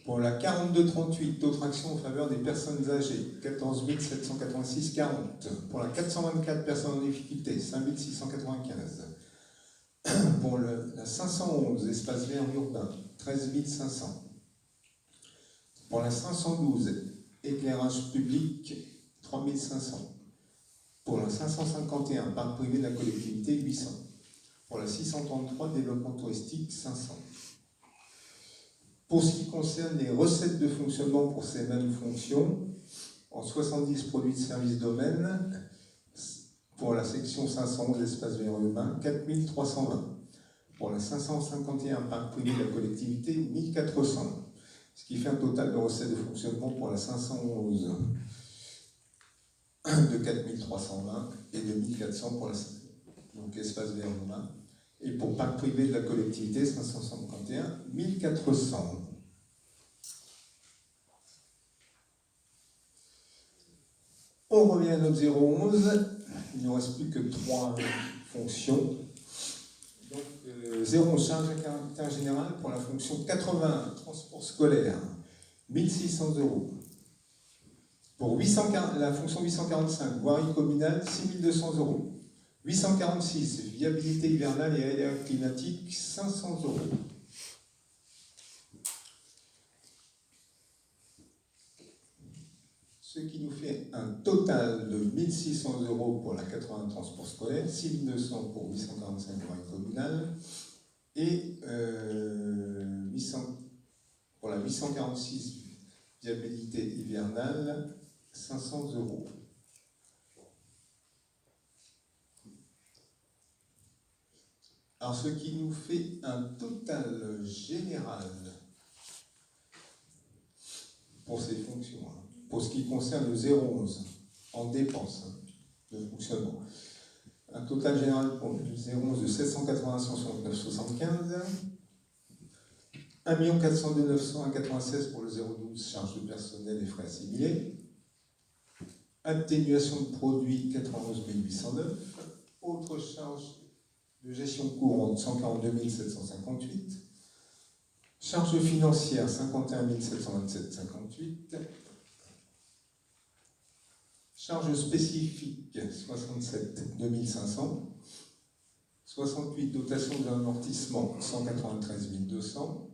Pour la 42-38, d'autres actions en faveur des personnes âgées, 14 786,40. Pour la 424, personnes en difficulté, 5 695. Pour la 511, espace vert urbain, 13 500. Pour la 512, éclairage public, 3 500. Pour la 551, parc privé de la collectivité, 800. Pour la 633, développement touristique, 500. Pour ce qui concerne les recettes de fonctionnement pour ces mêmes fonctions, en 70 produits de services domaine, pour la section 511, espace vert urbain, 4320. Pour la 551, parc privé de la collectivité, 1400. Ce qui fait un total de recettes de fonctionnement pour la 511 de 4320 et de 1400 pour donc espace vert urbain. Et pour parc privé de la collectivité, 551, 1400. On revient à notre 011. Il ne nous reste plus que 3 fonctions. Donc, 011, charge à caractère général pour la fonction 80, transport scolaire, 1600 euros. Pour la fonction 845, voirie communale, 6200 euros. 846, viabilité hivernale et aléas climatiques, 500 euros. Ce qui nous fait un total de 1600 euros pour la 80 transport scolaire, 6200 pour 845 voirie communale et 800 pour la 846 viabilité hivernale, 500 euros. Alors, ce qui nous fait un total général pour ces fonctions, pour ce qui concerne le 011, en dépenses de fonctionnement, un total général pour le 011 de 780 169,75, 1 402 996 pour le 012, charges de personnel et frais assimilés, atténuation de produits, 91 809, autres charges de gestion courante, 142 758, charges financières, 51 727,58, charges spécifiques, 67 2500, 68 dotations d'amortissement, 193 200,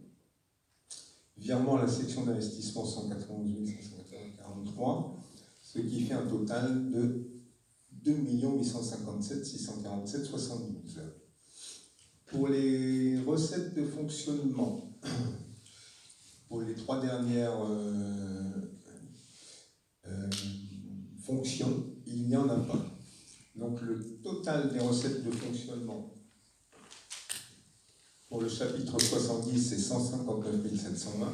virement à la section d'investissement, 191 543, ce qui fait un total de 2 857 647 72. Pour les recettes de fonctionnement, pour les 3 dernières fonctions, il n'y en a pas. Donc le total des recettes de fonctionnement pour le chapitre 70, c'est 159 720.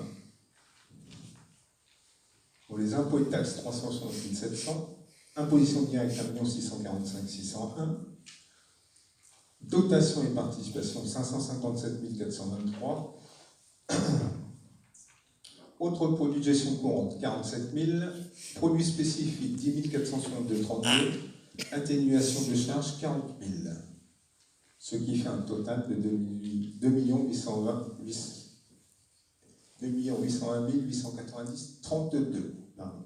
Pour les impôts et taxes, 360 700. Imposition directe, 1 645 601. Dotation et participation, 557 423. Autres produits de gestion courante, 47 000. Produits spécifiques, 10 462 32. Atténuation de charges, 40 000. Ce qui fait un total de 2 820 890 32. Pardon.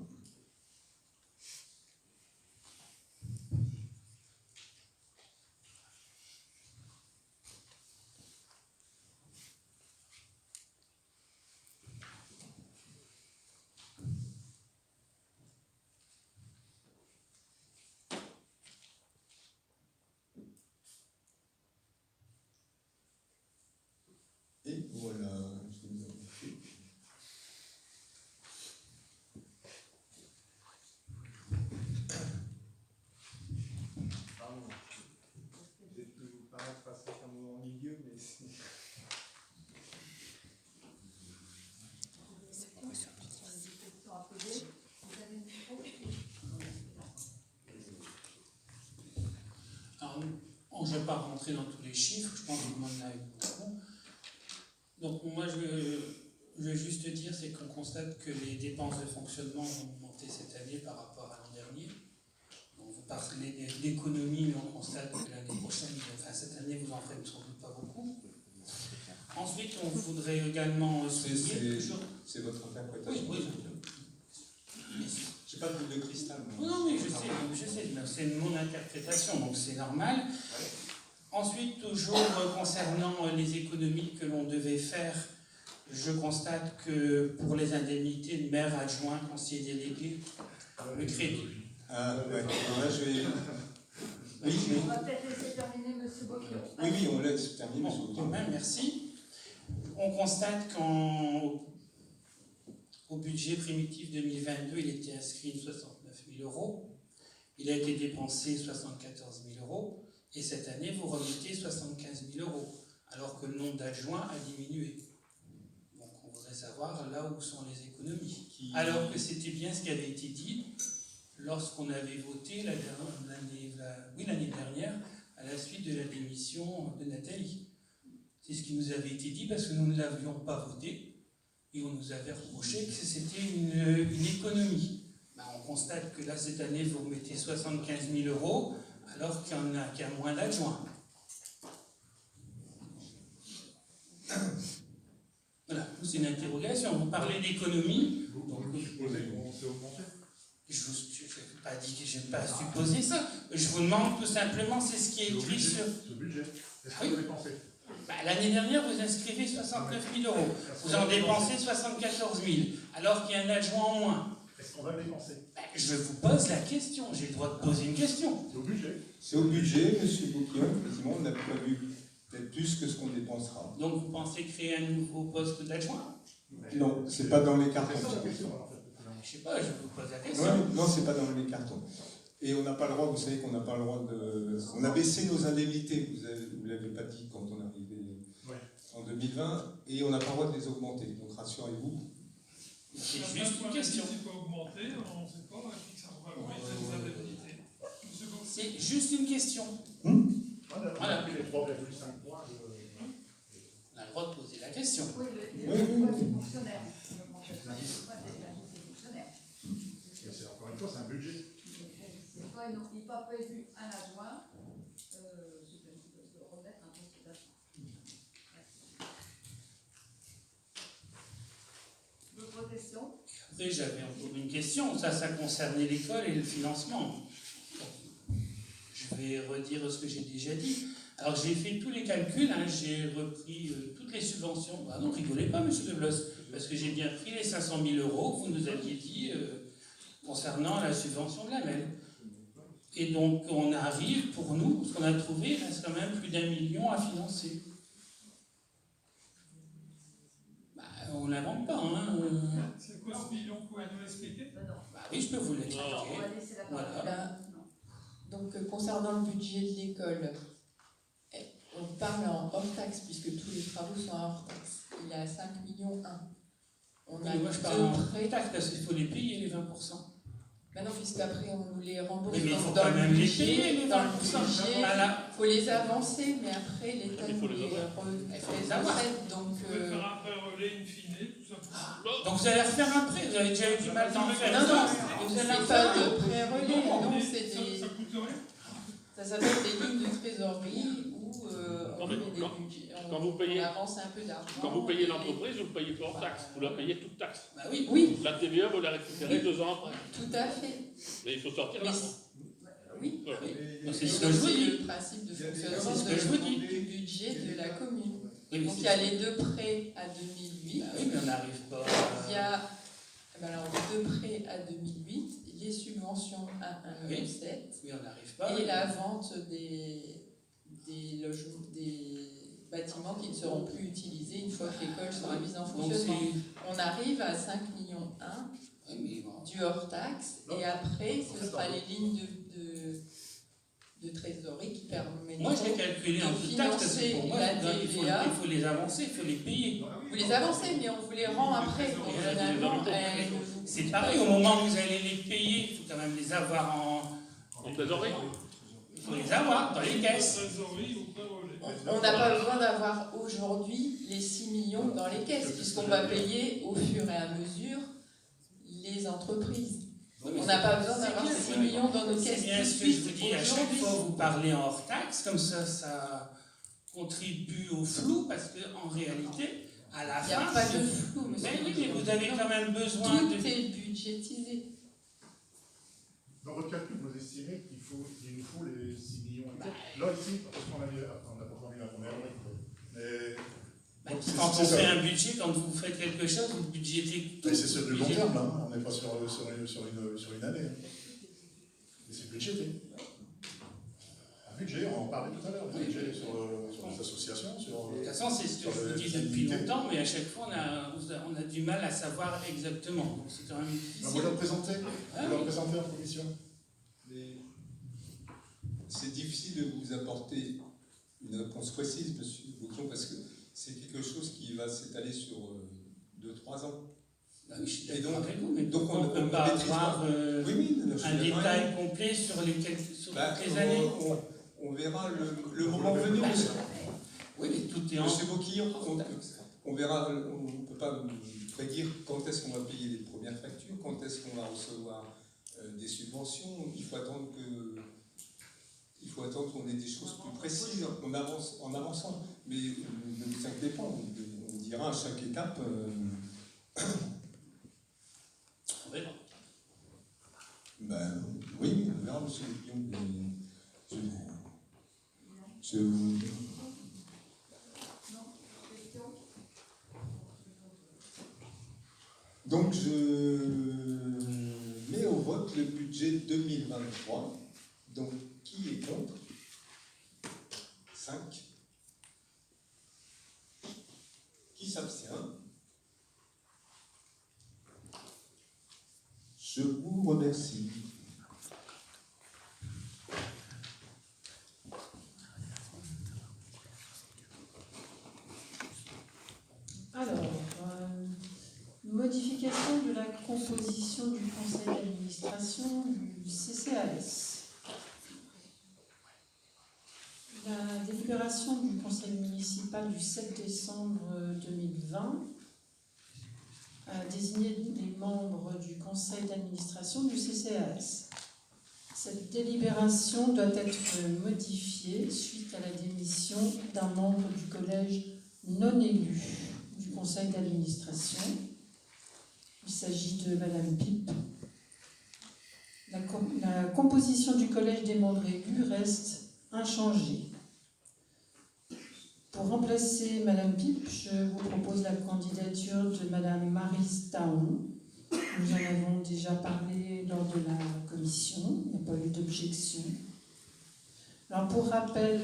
Et voilà, je vous en prie. Pardon, j'ai pu vous paraître passer un moment au milieu, mais c'est... Alors, je ne vais pas rentrer dans tous les chiffres, je pense que vous m'en avez beaucoup. Donc moi, je veux juste dire, c'est qu'on constate que les dépenses de fonctionnement ont augmenté cette année par rapport à l'an dernier. Donc vous parlez d'économie, mais on constate que l'année prochaine, enfin cette année, vous en ferez sans doute pas beaucoup. Ensuite, on voudrait également souligner... C'est votre interprétation. Oui. Je n'ai pas de boule de cristal. Non, mais je sais, c'est mon interprétation, donc c'est normal. Ensuite, toujours concernant les économies que l'on devait faire, je constate que pour les indemnités de maire adjoint, conseiller délégué, le crédit. Ah, ouais. Alors là, je vais... On va peut-être laisser terminer M. Bocchio. Oui, on laisse terminer M. Bocchio. Merci. On constate qu'au budget primitif 2022, il était inscrit 69 000 €. Il a été dépensé 74 000 €. Et cette année, vous remettez 75 000 €, alors que le nombre d'adjoints a diminué. Donc on voudrait savoir là où sont les économies. Alors que c'était bien ce qui avait été dit lorsqu'on avait voté l'année dernière à la suite de la démission de Nathalie. C'est ce qui nous avait été dit parce que nous ne l'avions pas voté et on nous avait reproché que c'était une économie. On constate que là, cette année, vous remettez 75 000 € alors qu'il y a moins d'adjoints. Voilà, c'est une interrogation. Vous parlez d'économie. Vous supposez qu'on s'est augmenté? Je n'ai pas supposé ça. Je vous demande tout simplement, c'est ce qui est écrit sur... Ce budget, est-ce que vous dépensez? L'année dernière, vous inscrivez 69 000 €. Vous en dépensez 74 000, alors qu'il y a un adjoint en moins. Est-ce qu'on va le dépenser? Je vous pose la question, j'ai le droit de poser une question. C'est au budget. C'est au budget, M. Bocchio. Effectivement, on a prévu peut-être plus que ce qu'on dépensera. Donc vous pensez créer un nouveau poste d'adjoint? Non, c'est pas dans les cartons. Je ne sais pas, je vous pose la question. Ouais, non, c'est pas dans les cartons. Et on n'a pas le droit, vous savez qu'on n'a pas le droit de... On a baissé nos indemnités, vous ne l'avez pas dit quand on est arrivé en 2020, et on n'a pas le droit de les augmenter. Donc rassurez-vous. C'est juste une question. C'est juste une question. Voilà. Les 3,5 points On a le droit de poser la question. Oui, les fonctionnaires. C'est encore une fois, c'est un budget. Il n'est pas prévu un adjoint, c'est de remettre un poste d'adjoint. D'autres questions? Après, j'avais encore une question. Ça concernait l'école et le financement. Je vais redire ce que j'ai déjà dit. Alors, j'ai fait tous les calculs. J'ai repris toutes les subventions. Ah non, rigolez pas, monsieur Deblos, parce que j'ai bien pris les 500 000 € que vous nous aviez dit concernant la subvention de la MEL. Et donc, on arrive, pour nous, ce qu'on a trouvé, il reste quand même plus d'1 million à financer. On n'invente pas, C'est quoi ce million? Vous pouvez nous l'expliquer? Oui, je peux vous l'expliquer. Voilà. Donc, concernant le budget de l'école, on parle en hors taxe, puisque tous les travaux sont hors taxe. Il est à 5 millions 1. On Oui, a moi je parle en taxe parce qu'il faut les payer les 20%. Mais non, puisqu'après on nous les rembourse. Mais il faut dans quand le même les budget, payer les 20%. dans le budget. Voilà. Il faut les avancer, mais après l'État Il faut nous les les avoir. recette. Donc, Vous pouvez faire un pré-relais in fine, tout ça. Donc vous allez refaire un prêt, vous avez déjà eu du mal d'en faire. Non, non, vous allez en c'est faire pas un. de pré-relais, non, c'est Ça des. coûte rien. Ça s'appelle des lignes de trésorerie où on met des budgets. Quand vous payez, on avance un peu d'argent. quand vous payez l'entreprise, vous ne payez pas hors taxe, vous la payez toute taxe. Bah oui. Oui. La TVA, vous la récupérez 2 ans après. Tout à fait. Mais il faut sortir l'argent. Oui. Voilà. C'est ce que je vous dis. C'est le principe de fonctionnement du budget de la commune. Oui, Donc il y a les 2 prêts à 2008. Bah oui, mais on n'arrive pas. Il y a alors, les 2 prêts à 2008, les subventions à 1,7 Oui, on n'arrive pas. et la vente des bâtiments qui ne seront plus utilisés une fois que l'école sera mise en fonctionnement. On arrive à 5,1 millions du hors-taxe et après ce sera les lignes de trésorerie qui permettent Moi, j'ai calculé en toute taxe parce que pour moi, la il TVA. faut les avancer, il faut les payer. Vous les avancez, mais on vous les rend après. Donc, finalement, c'est pareil, au moment où vous allez les payer, il faut quand même les avoir en trésorerie. Il faut les avoir dans les caisses. On n'a pas besoin d'avoir aujourd'hui les 6 millions dans les caisses, puisqu'on va payer au fur et à mesure les entreprises. On n'a pas besoin d'avoir 6 millions dans nos caisses. C'est bien ce que je vous dis, à chaque fois vous parlez en hors taxe, comme ça contribue au flou, parce qu'en réalité, à la fin... Il n'y a pas de flou, monsieur. Mais oui, mais vous avez quand même besoin de... Tout est budgétisé. Dans votre calcul, vous estimez qu'il nous faut les 6 millions. Là, ici, parce qu'on n'a pas encore mis la première brique. Quand on fait un budget, quand vous faites quelque chose, vous budgétez tout. Mais c'est sur du long terme, là. On n'est pas sur une année. Mais c'est budgété. Un budget, on en parlait tout à l'heure, un budget sur les associations. De toute façon, c'est ce que je vous dis depuis longtemps, mais à chaque fois, on a du mal à savoir exactement. Donc c'est quand même difficile. Vous la présentez en commission. C'est difficile de vous apporter une réponse précise, monsieur Bouquillon, parce que c'est quelque chose qui va s'étaler sur 2-3 ans. Bah oui, je suis et d'accord avec vous, mais donc on ne peut pas avoir un détail complet sur les années. On verra le moment venu. Oui, mais tout est en... Monsieur Bouquillon, on verra, on ne peut pas prédire quand est-ce qu'on va payer les premières factures, quand est-ce qu'on va recevoir des subventions. Il faut attendre qu'on ait des choses plus précises en avançant. Mais ne vous inquiétez pas, on dira à chaque étape. On verra. Ben oui, on verra, monsieur Bouquillon. Donc je mets au vote le budget 2023. Donc qui est contre? 5. Qui s'abstient? Je vous remercie. Alors, modification de la composition du conseil d'administration du CCAS. La délibération du conseil municipal du 7 décembre 2020 a désigné les membres du conseil d'administration du CCAS. Cette délibération doit être modifiée suite à la démission d'un membre du collège non élu du conseil d'administration. Il s'agit de Madame Pipe. La composition du collège des membres élus reste inchangée. Pour remplacer Madame Pipe, je vous propose la candidature de Madame Maryse Taon. Nous en avons déjà parlé lors de la commission, il n'y a pas eu d'objection. Alors pour rappel,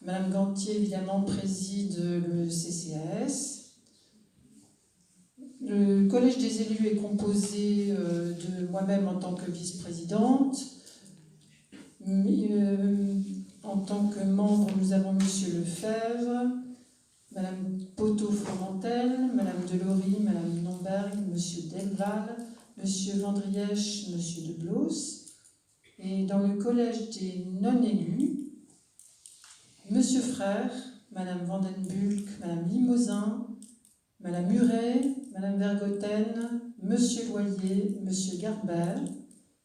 Madame Gantier, évidemment, préside le CCAS. Le collège des élus est composé de moi-même en tant que vice-présidente. En tant que membre, nous avons Monsieur Lefebvre, Madame Poteau-Fromentel, Madame Delory, Madame Rosenberg, M. Delval, M. Vandrièche, M. de Blos. Et dans le collège des non-élus, M. Frère, Mme Vandenbulk, Mme Limousin, Mme Muret, Mme Vergoten, M. Loyer, M. Garber.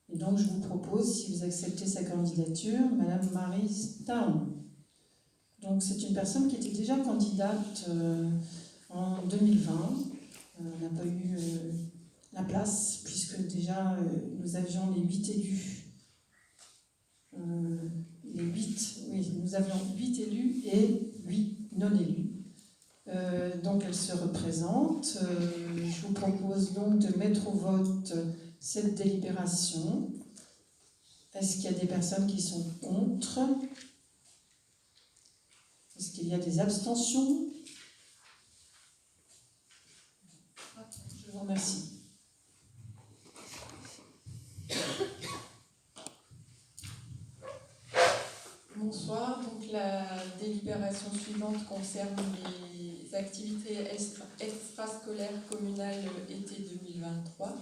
Et donc je vous propose, si vous acceptez sa candidature, Mme Marie Staon. Donc c'est une personne qui était déjà candidate en 2020. On n'a pas eu la place, puisque déjà nous avions les 8 élus. Nous avions 8 élus et 8 non-élus. Donc elle se représente. Je vous propose donc de mettre au vote cette délibération. Est-ce qu'il y a des personnes qui sont contre? Est-ce qu'il y a des abstentions? Je vous remercie. Bonsoir. Donc la délibération suivante concerne les activités extrascolaires communales été 2023.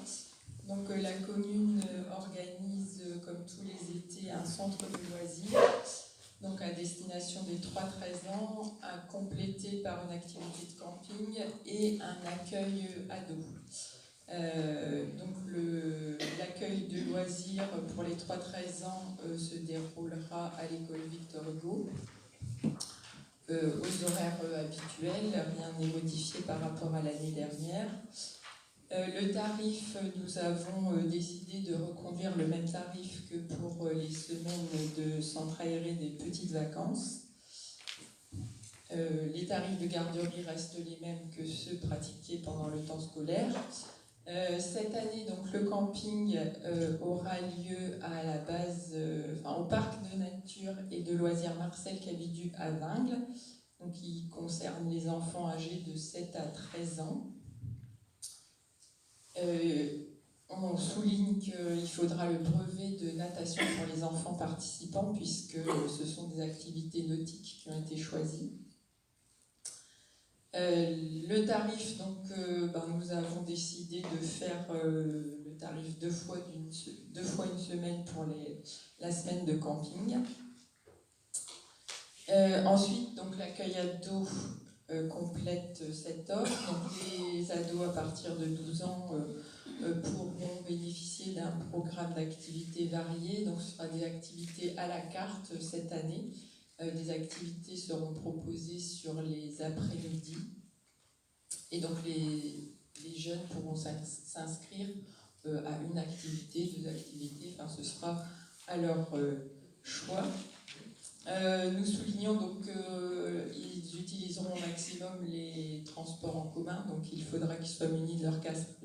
Donc la commune organise, comme tous les étés, un centre de loisirs, donc à destination des 3-13 ans, à compléter par une activité de camping et un accueil ado. Donc l'accueil de loisirs pour les 3-13 ans se déroulera à l'école Victor Hugo aux horaires habituels, rien n'est modifié par rapport à l'année dernière. Le tarif, nous avons décidé de reconduire le même tarif que pour les semaines de centre aéré des petites vacances. Les tarifs de garderie restent les mêmes que ceux pratiqués pendant le temps scolaire. Cette année, donc, le camping aura lieu à la base, au parc de nature et de loisirs Marcel Cabidu à Vingles, donc qui concerne les enfants âgés de 7 à 13 ans. On souligne qu'il faudra le brevet de natation pour les enfants participants puisque ce sont des activités nautiques qui ont été choisies. Le tarif, donc, nous avons décidé de faire le tarif deux fois une semaine pour la semaine de camping. Ensuite, donc, l'accueil ado complète cette offre. Donc, les ados à partir de 12 ans pourront bénéficier d'un programme d'activités variées. Donc, ce sera des activités à la carte cette année. Des activités seront proposées sur les après-midi. Et donc, les jeunes pourront s'inscrire à une activité, 2 activités. Enfin, ce sera à leur choix. Nous soulignons donc qu'ils utiliseront au maximum les transports en commun, donc il faudra qu'ils soient munis de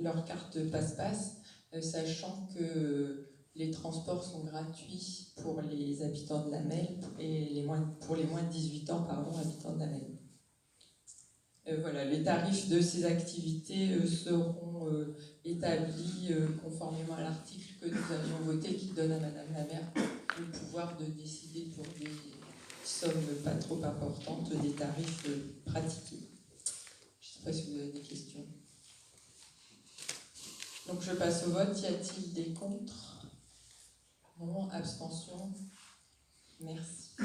leur carte passe-passe, sachant que les transports sont gratuits pour les habitants de la Melle et pour les moins de 18 ans, habitants de la Melle. Voilà, les tarifs de ces activités seront établis conformément à l'article que nous avions voté qui donne à Madame la maire le pouvoir de décider pour des sommes pas trop importantes des tarifs pratiqués. Je ne sais pas si vous avez des questions. Donc je passe au vote. Y a-t-il des contre? Non. Abstention? Merci.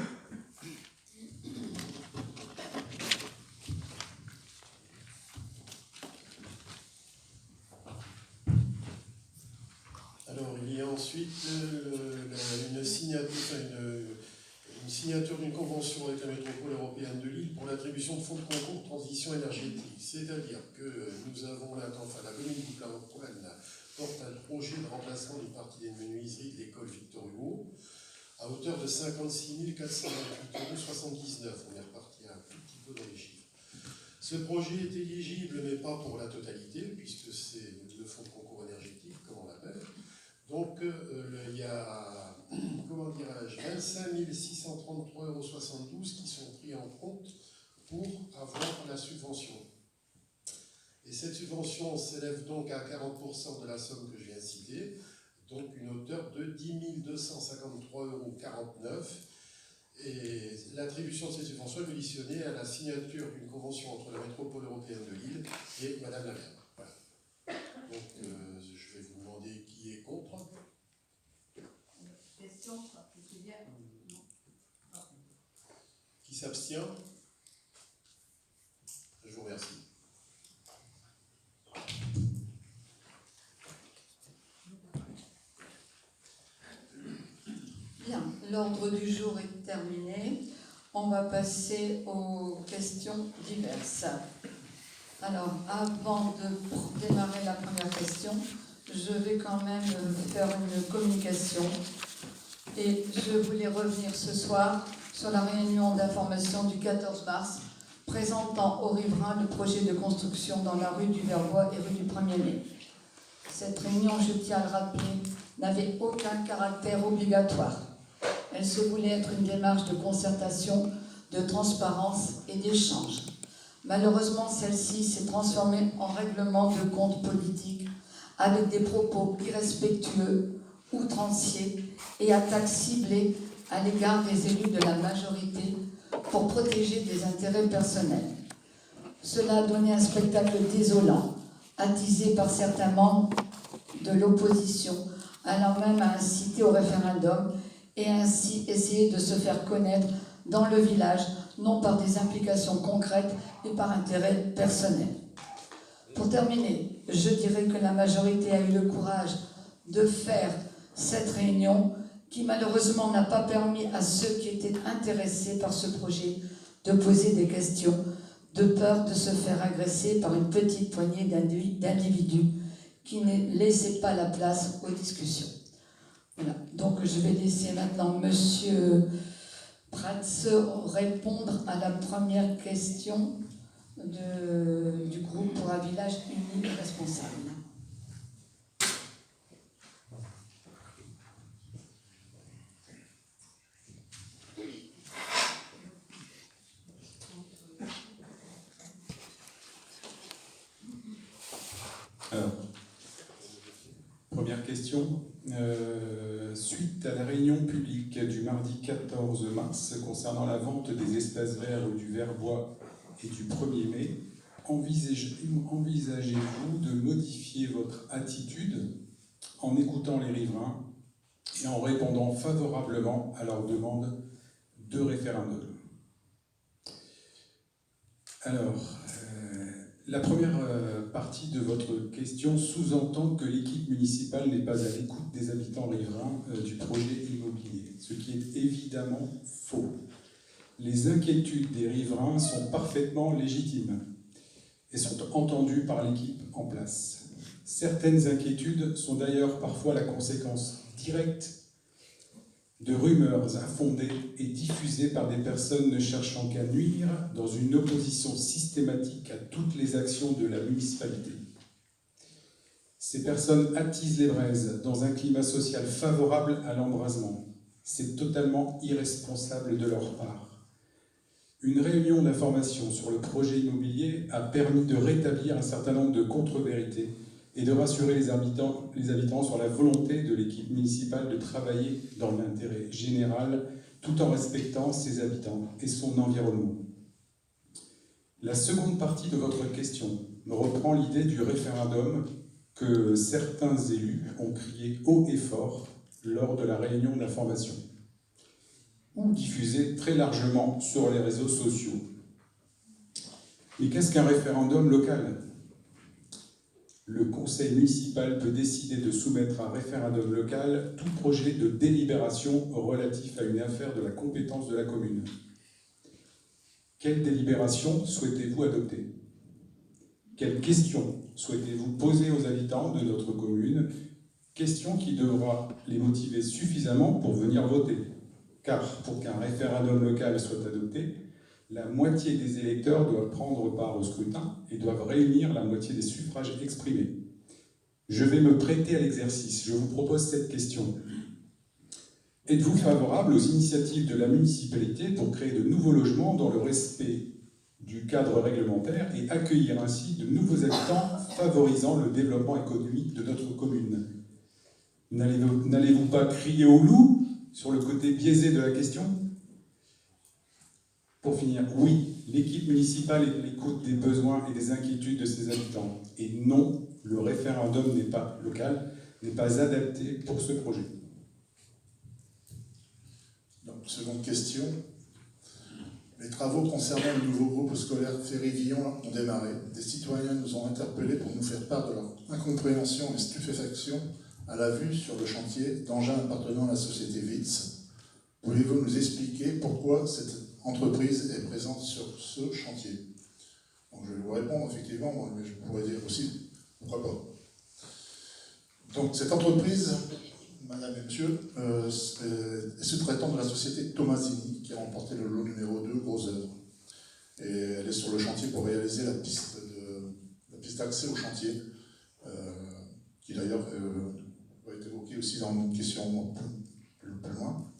Alors, il y a ensuite une signature d'une convention avec la métropole européenne de Lille pour l'attribution de fonds de concours transition énergétique. C'est-à-dire que nous avons la commune de Bouclain-Poine porte un projet de remplacement d'une partie des menuiseries de l'école Victor Hugo à hauteur de 56 428,79 €. On est reparti un tout petit peu dans les chiffres. Ce projet est éligible, mais pas pour la totalité, puisque c'est le fonds de concours énergétique, comme on l'appelle. Donc, il y a, 25 633,72 € qui sont pris en compte pour avoir la subvention. Et cette subvention s'élève donc à 40% de la somme que je viens de citer, donc une hauteur de 10 253,49 €. Et l'attribution de cette subvention est conditionnée à la signature d'une convention entre la métropole européenne de Lille et Madame la maire. Voilà. s'abstient? Je vous remercie. Bien, l'ordre du jour est terminé. On va passer aux questions diverses. Alors, avant de démarrer la première question, je vais quand même faire une communication. Et je voulais revenir ce soir sur la réunion d'information du 14 mars présentant aux riverains le projet de construction dans la rue du Verbois et rue du 1er mai. Cette réunion, je tiens à le rappeler, n'avait aucun caractère obligatoire. Elle se voulait être une démarche de concertation, de transparence et d'échange. Malheureusement, celle-ci s'est transformée en règlement de compte politique avec des propos irrespectueux, outranciers et attaques ciblées à l'égard des élus de la majorité pour protéger des intérêts personnels. Cela a donné un spectacle désolant, attisé par certains membres de l'opposition, allant même à inciter au référendum et ainsi essayer de se faire connaître dans le village, non par des implications concrètes, mais par intérêt personnel. Pour terminer, je dirais que la majorité a eu le courage de faire cette réunion qui malheureusement n'a pas permis à ceux qui étaient intéressés par ce projet de poser des questions, de peur de se faire agresser par une petite poignée d'individus qui ne laissaient pas la place aux discussions. Voilà. Donc je vais laisser maintenant Monsieur Prats répondre à la première question du groupe pour un village uni et responsable. Alors, première question. Suite à la réunion publique du mardi 14 mars concernant la vente des espaces verts du Verbois et du 1er mai, envisagez-vous de modifier votre attitude en écoutant les riverains et en répondant favorablement à leur demande de référendum? Alors, la première partie de votre question sous-entend que l'équipe municipale n'est pas à l'écoute des habitants riverains du projet immobilier, ce qui est évidemment faux. Les inquiétudes des riverains sont parfaitement légitimes et sont entendues par l'équipe en place. Certaines inquiétudes sont d'ailleurs parfois la conséquence directe de rumeurs infondées et diffusées par des personnes ne cherchant qu'à nuire dans une opposition systématique à toutes les actions de la municipalité. Ces personnes attisent les braises dans un climat social favorable à l'embrasement. C'est totalement irresponsable de leur part. Une réunion d'information sur le projet immobilier a permis de rétablir un certain nombre de contre-vérités et de rassurer les habitants sur la volonté de l'équipe municipale de travailler dans l'intérêt général tout en respectant ses habitants et son environnement. La seconde partie de votre question reprend l'idée du référendum que certains élus ont crié haut et fort lors de la réunion d'information ou diffusé très largement sur les réseaux sociaux. Mais qu'est-ce qu'un référendum local ? Le conseil municipal peut décider de soumettre à un référendum local tout projet de délibération relatif à une affaire de la compétence de la commune. Quelle délibération souhaitez-vous adopter? Quelles questions souhaitez-vous poser aux habitants de notre commune? Question qui devra les motiver suffisamment pour venir voter. Car pour qu'un référendum local soit adopté, la moitié des électeurs doivent prendre part au scrutin et doivent réunir la moitié des suffrages exprimés. Je vais me prêter à l'exercice. Je vous propose cette question. Êtes-vous favorable aux initiatives de la municipalité pour créer de nouveaux logements dans le respect du cadre réglementaire et accueillir ainsi de nouveaux habitants favorisant le développement économique de notre commune? N'allez-vous pas crier au loup sur le côté biaisé de la question? Pour finir, oui, l'équipe municipale est à l'écoute des besoins et des inquiétudes de ses habitants. Et non, le référendum local n'est pas adapté pour ce projet. Donc, seconde question. Les travaux concernant le nouveau groupe scolaire Ferry-Villon ont démarré. Des citoyens nous ont interpellés pour nous faire part de leur incompréhension et stupéfaction à la vue sur le chantier d'engins appartenant à la société Vitz. Pouvez-vous nous expliquer pourquoi cette entreprise est présente sur ce chantier? Donc je vais vous répondre effectivement, mais je pourrais dire aussi pourquoi pas. Donc cette entreprise, madame et monsieur, est sous-traitant de la société Tomasini qui a remporté le lot numéro 2, Gros œuvre. Et elle est sur le chantier pour réaliser la piste d'accès au chantier, qui d'ailleurs va être évoquée aussi dans une question plus loin.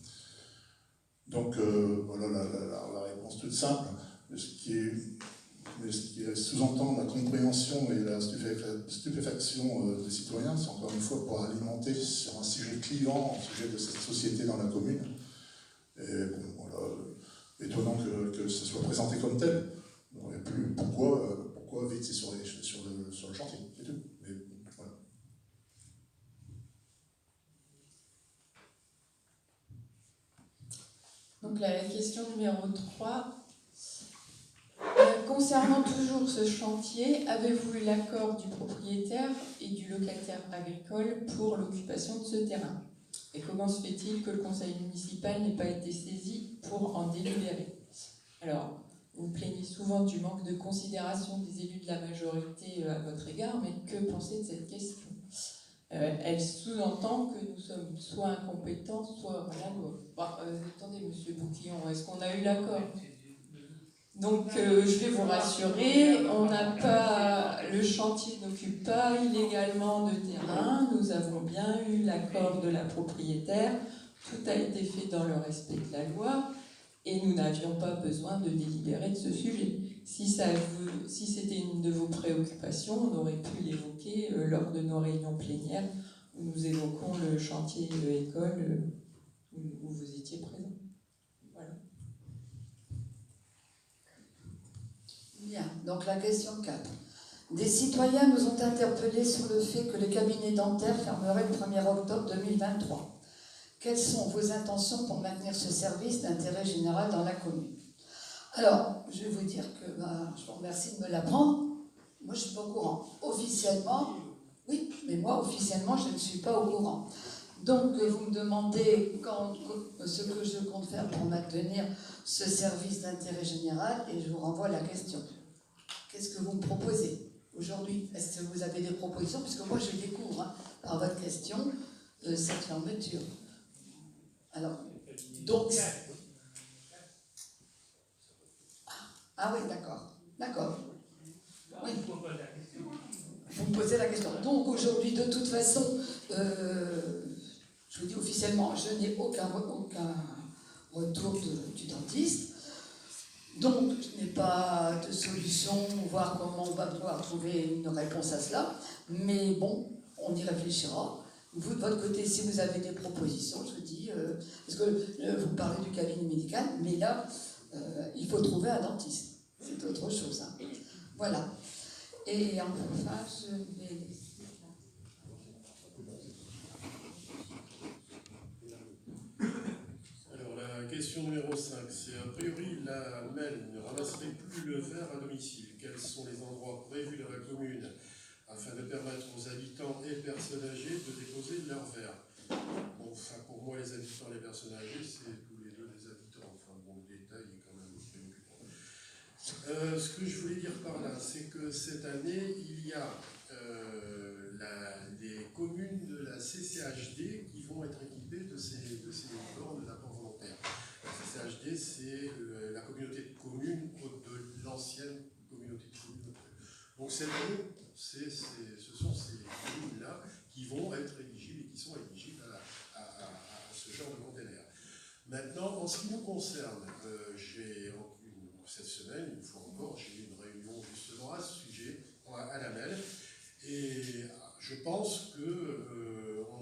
Donc voilà la réponse toute simple. Ce qui sous-entend la compréhension et la stupéfaction des citoyens, c'est encore une fois pour alimenter sur un sujet clivant, un sujet de cette société dans la commune. Et bon, voilà, étonnant que ce soit présenté comme tel. Et plus pourquoi vite c'est sur le chantier, c'est tout. Mais, voilà. Donc la question numéro 3. Concernant toujours ce chantier, avez-vous eu l'accord du propriétaire et du locataire agricole pour l'occupation de ce terrain? Et comment se fait-il que le conseil municipal n'ait pas été saisi pour en délibérer? Alors, vous vous plaignez souvent du manque de considération des élus de la majorité à votre égard, mais que pensez de cette question? Elle sous-entend que nous sommes soit incompétents, soit hors la loi. Attendez, monsieur Bouquillon, est-ce qu'on a eu l'accord? Donc, je vais vous rassurer, le chantier n'occupe pas illégalement de terrain, nous avons bien eu l'accord de la propriétaire, tout a été fait dans le respect de la loi, et nous n'avions pas besoin de délibérer de ce sujet. Si c'était une de vos préoccupations, on aurait pu l'évoquer lors de nos réunions plénières, où nous évoquons le chantier de l'école, où vous étiez présent. Bien, donc la question 4. Des citoyens nous ont interpellés sur le fait que le cabinet dentaire fermerait le 1er octobre 2023. Quelles sont vos intentions pour maintenir ce service d'intérêt général dans la commune? Alors, je vais vous dire que je vous remercie de me l'apprendre. Moi, je ne suis pas au courant. Officiellement, oui, mais moi, officiellement, je ne suis pas au courant. Donc, vous me demandez ce que je compte faire pour maintenir ce service d'intérêt général, et je vous renvoie à la question. Qu'est-ce que vous me proposez aujourd'hui? Est-ce que vous avez des propositions? Puisque moi, je découvre, par votre question, cette fermeture. Alors, donc... Ah oui, d'accord. D'accord. Oui. Vous me posez la question. Donc, aujourd'hui, de toute façon... je vous dis officiellement, je n'ai aucun retour du dentiste. Donc, je n'ai pas de solution, voir comment on va pouvoir trouver une réponse à cela. Mais bon, on y réfléchira. Vous, de votre côté, si vous avez des propositions, je vous dis, parce que vous parlez du cabinet médical, mais là, il faut trouver un dentiste. C'est autre chose. Hein. Voilà. Et enfin, je vais... Question numéro 5, c'est a priori la MEL ne ramasserait plus le verre à domicile. Quels sont les endroits prévus dans la commune afin de permettre aux habitants et personnes âgées de déposer leur verre? Bon, enfin, pour moi, les habitants et les personnes âgées, c'est tous les deux des habitants. Enfin, bon, le détail est quand même préoccupant. Ce que je voulais dire par là, c'est que cette année, il y a des communes de la CCHD qui vont être équipées de ces bornes d'apport volontaire. La CCHD, c'est la communauté de communes de l'ancienne communauté de communes. Donc cette année, ce sont ces communes-là qui vont être éligibles et qui sont éligibles à ce genre de container. Maintenant, en ce qui nous concerne, cette semaine, une fois encore, j'ai eu une réunion justement à ce sujet, à la MEL, et je pense que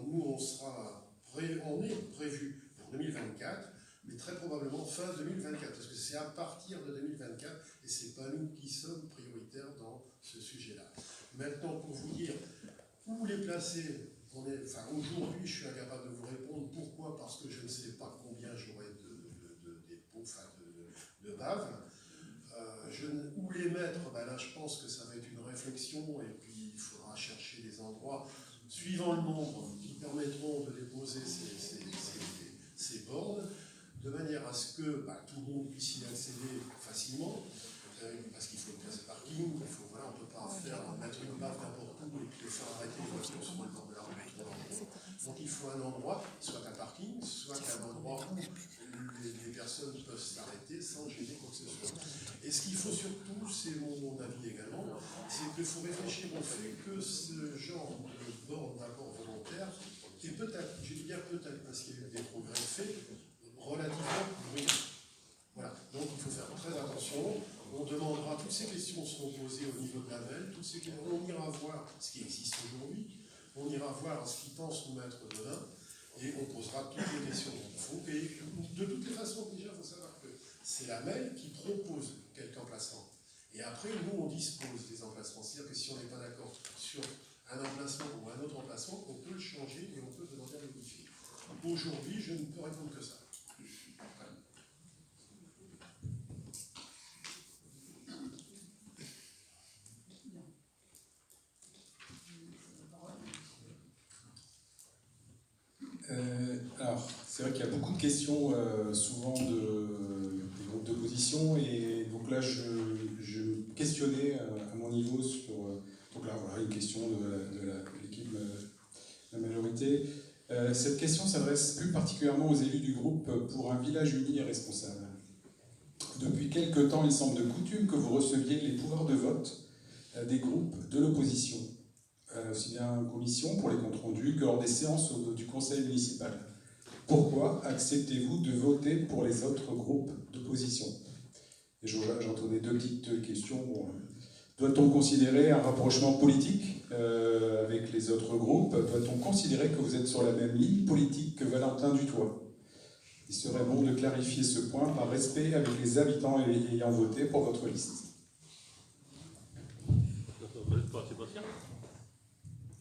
nous, on est prévu pour 2024, mais très probablement fin 2024, parce que c'est à partir de 2024, et ce n'est pas nous qui sommes prioritaires dans ce sujet-là. Maintenant, pour vous dire où les placer, aujourd'hui, je suis incapable de vous répondre. Pourquoi? Parce que je ne sais pas combien j'aurai de cave. Où les mettre, là je pense que ça va être une réflexion et puis il faudra chercher des endroits suivant le nombre qui permettront de déposer ces bornes de manière à ce que tout le monde puisse y accéder facilement parce qu'il faut une place de parking, on ne peut pas mettre une baffe n'importe où et puis les faire arrêter les voitures sur le bord de la route. Donc il faut un endroit, soit un parking, soit un endroit où les personnes peuvent s'arrêter sans gêner quoi que ce soit. Et ce qu'il faut surtout, c'est mon avis également, c'est qu'il faut réfléchir au fait que ce genre de borne d'abord volontaire, et peut-être, je dis bien peut-être parce qu'il y a eu des progrès faits, relativement bruyants. Voilà, donc il faut faire très attention. On demandera, toutes ces questions seront posées au niveau de la MEL, on ira voir ce qui existe aujourd'hui, on ira voir ce qu'ils pensent nous mettre demain, et on posera toutes les questions qu'il faut. Et de toutes les façons, déjà, il faut savoir que c'est la MEL qui propose quelques emplacements. Et après, nous, on dispose des emplacements. C'est-à-dire que si on n'est pas d'accord sur un emplacement ou un autre emplacement, on peut le changer et on peut demander à le modifier. Aujourd'hui, je ne peux répondre que ça. Alors, c'est vrai qu'il y a beaucoup de questions, souvent des groupes d'opposition, et donc là, je me questionnais à mon niveau sur. Donc là, voilà, une question de l'équipe de la majorité. Cette question s'adresse plus particulièrement aux élus du groupe pour un village uni et responsable. Depuis quelque temps, il semble de coutume que vous receviez les pouvoirs de vote des groupes de l'opposition, aussi bien en commission pour les comptes rendus que lors des séances du conseil municipal. Pourquoi acceptez-vous de voter pour les autres groupes d'opposition? Et j'entendais deux petites questions. Bon, doit-on considérer un rapprochement politique avec les autres groupes? Doit-on considérer que vous êtes sur la même ligne politique que Valentin Dutoit? Il serait bon de clarifier ce point par respect avec les habitants ayant voté pour votre liste. Ça ne s'adresse pas à Sébastien?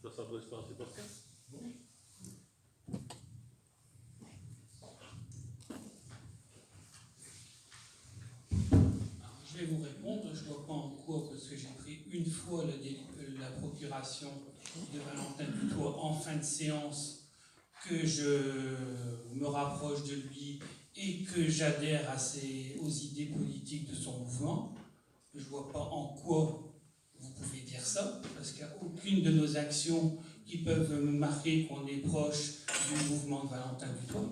Ça ne s'adresse pas à Sébastien? Je vais vous répondre, je ne vois pas en quoi, parce que j'ai pris une fois la procuration de Valentin Dutoit en fin de séance, que je me rapproche de lui et que j'adhère aux idées politiques de son mouvement. Je ne vois pas en quoi vous pouvez dire ça, parce qu'il n'y a aucune de nos actions qui peuvent me marquer qu'on est proche du mouvement de Valentin Dutoit.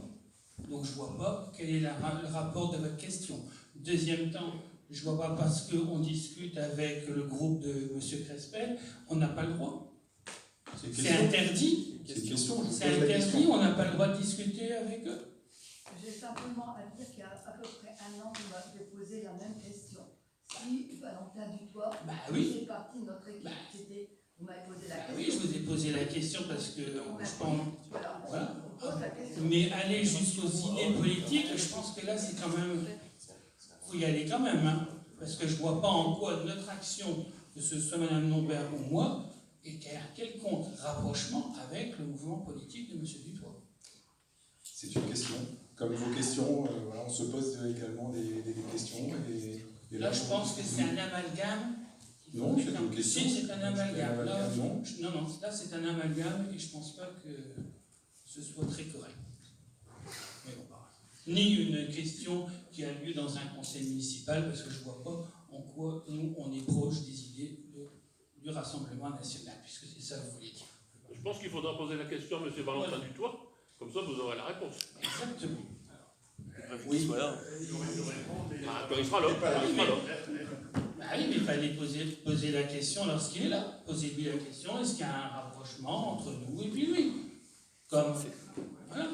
Donc je ne vois pas quel est le rapport de votre question. Deuxième temps, je ne vois pas parce qu'on discute avec le groupe de M. Crespel, on n'a pas le droit. C'est interdit. C'est une question. C'est interdit, on n'a pas le droit de discuter avec eux. J'ai simplement à dire qu'il y a à peu près un an, vous m'avez posé la même question. Si Valentin Dutoit faisait partie de notre équipe, vous m'avez posé la question. Oui, je vous ai posé la question parce que je pense. Voilà. Mais aller jusqu'aux idées politiques, je pense que là, c'est quand même. Il faut y aller quand même, hein, parce que je ne vois pas en quoi notre action, que ce soit Mme Nombert ou moi, est qu'il y a un quelconque rapprochement avec le mouvement politique de M. Dutoit. C'est une question. Comme vos questions, voilà, on se pose également des questions. Et là, je pense que c'est un amalgame. Non, c'est une question. Si, c'est un amalgame. Là, non, là, c'est un amalgame et je ne pense pas que ce soit très correct. Mais bon, ni une question qui a lieu dans un conseil municipal, parce que je ne vois pas en quoi nous, on est proche des idées du Rassemblement national, puisque c'est ça que vous voulez dire. Je pense qu'il faudra poser la question à M. Valentin Dutoit, comme ça vous aurez la réponse. Exactement. Oui, voilà. Quand il sera là. Oui, mais il fallait poser la question lorsqu'il est là. Posez-lui la question, est-ce qu'il y a un rapprochement entre nous et puis lui? Comme. Voilà.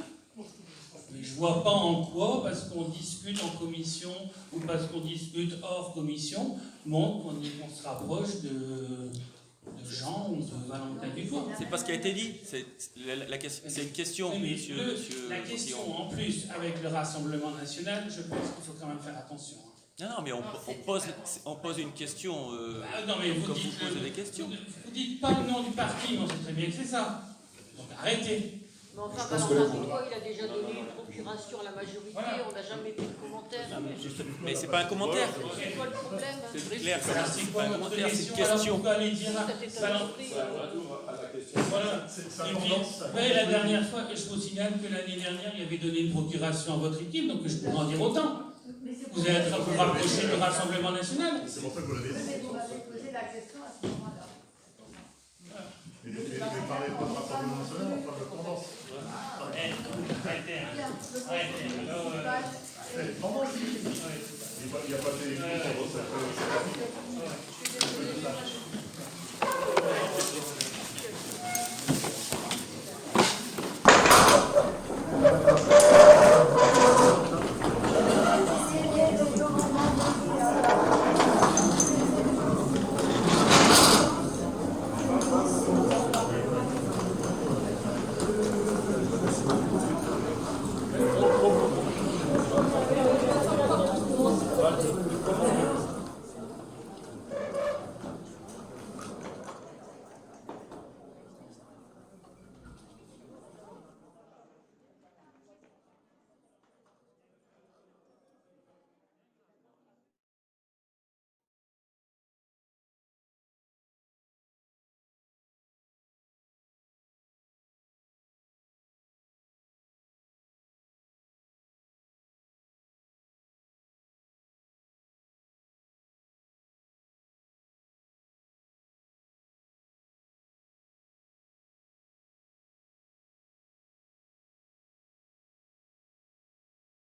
Mais je ne vois pas en quoi, parce qu'on discute en commission ou parce qu'on discute hors commission, montre qu'on se rapproche de Jean ou de Valentin Dutoit. C'est pas ce qui a été dit, c'est une question, oui, monsieur. La question, en plus, avec le Rassemblement national, je pense qu'il faut quand même faire attention. Non, mais on pose une question non, mais comme vous posez des questions. Vous dites pas le nom du parti, mais on sait très bien que c'est ça. Donc arrêtez. Mais enfin, Valentin Dutoit, il a déjà donné une procuration à la majorité, on n'a jamais fait de commentaire. commentaire. Mais c'est pas un commentaire. C'est quoi le problème? C'est clair, Alors, c'est pas un commentaire, c'est une alors, question. pourquoi aller dire Ça t'est voilà. Et puis, ouais, la dernière fois, et je vous signale que l'année dernière, il avait donné une procuration à votre équipe, donc je pourrais en dire autant. Vous êtes vous rapproché du Rassemblement National. C'est pour ça que vous l'avez dit. Mais vous m'avez posé la question à ce moment-là. Mais parlez pas de Rassemblement National, on parle de tendance. Arrêtez. Tendance. Il n'y a pas d'élection.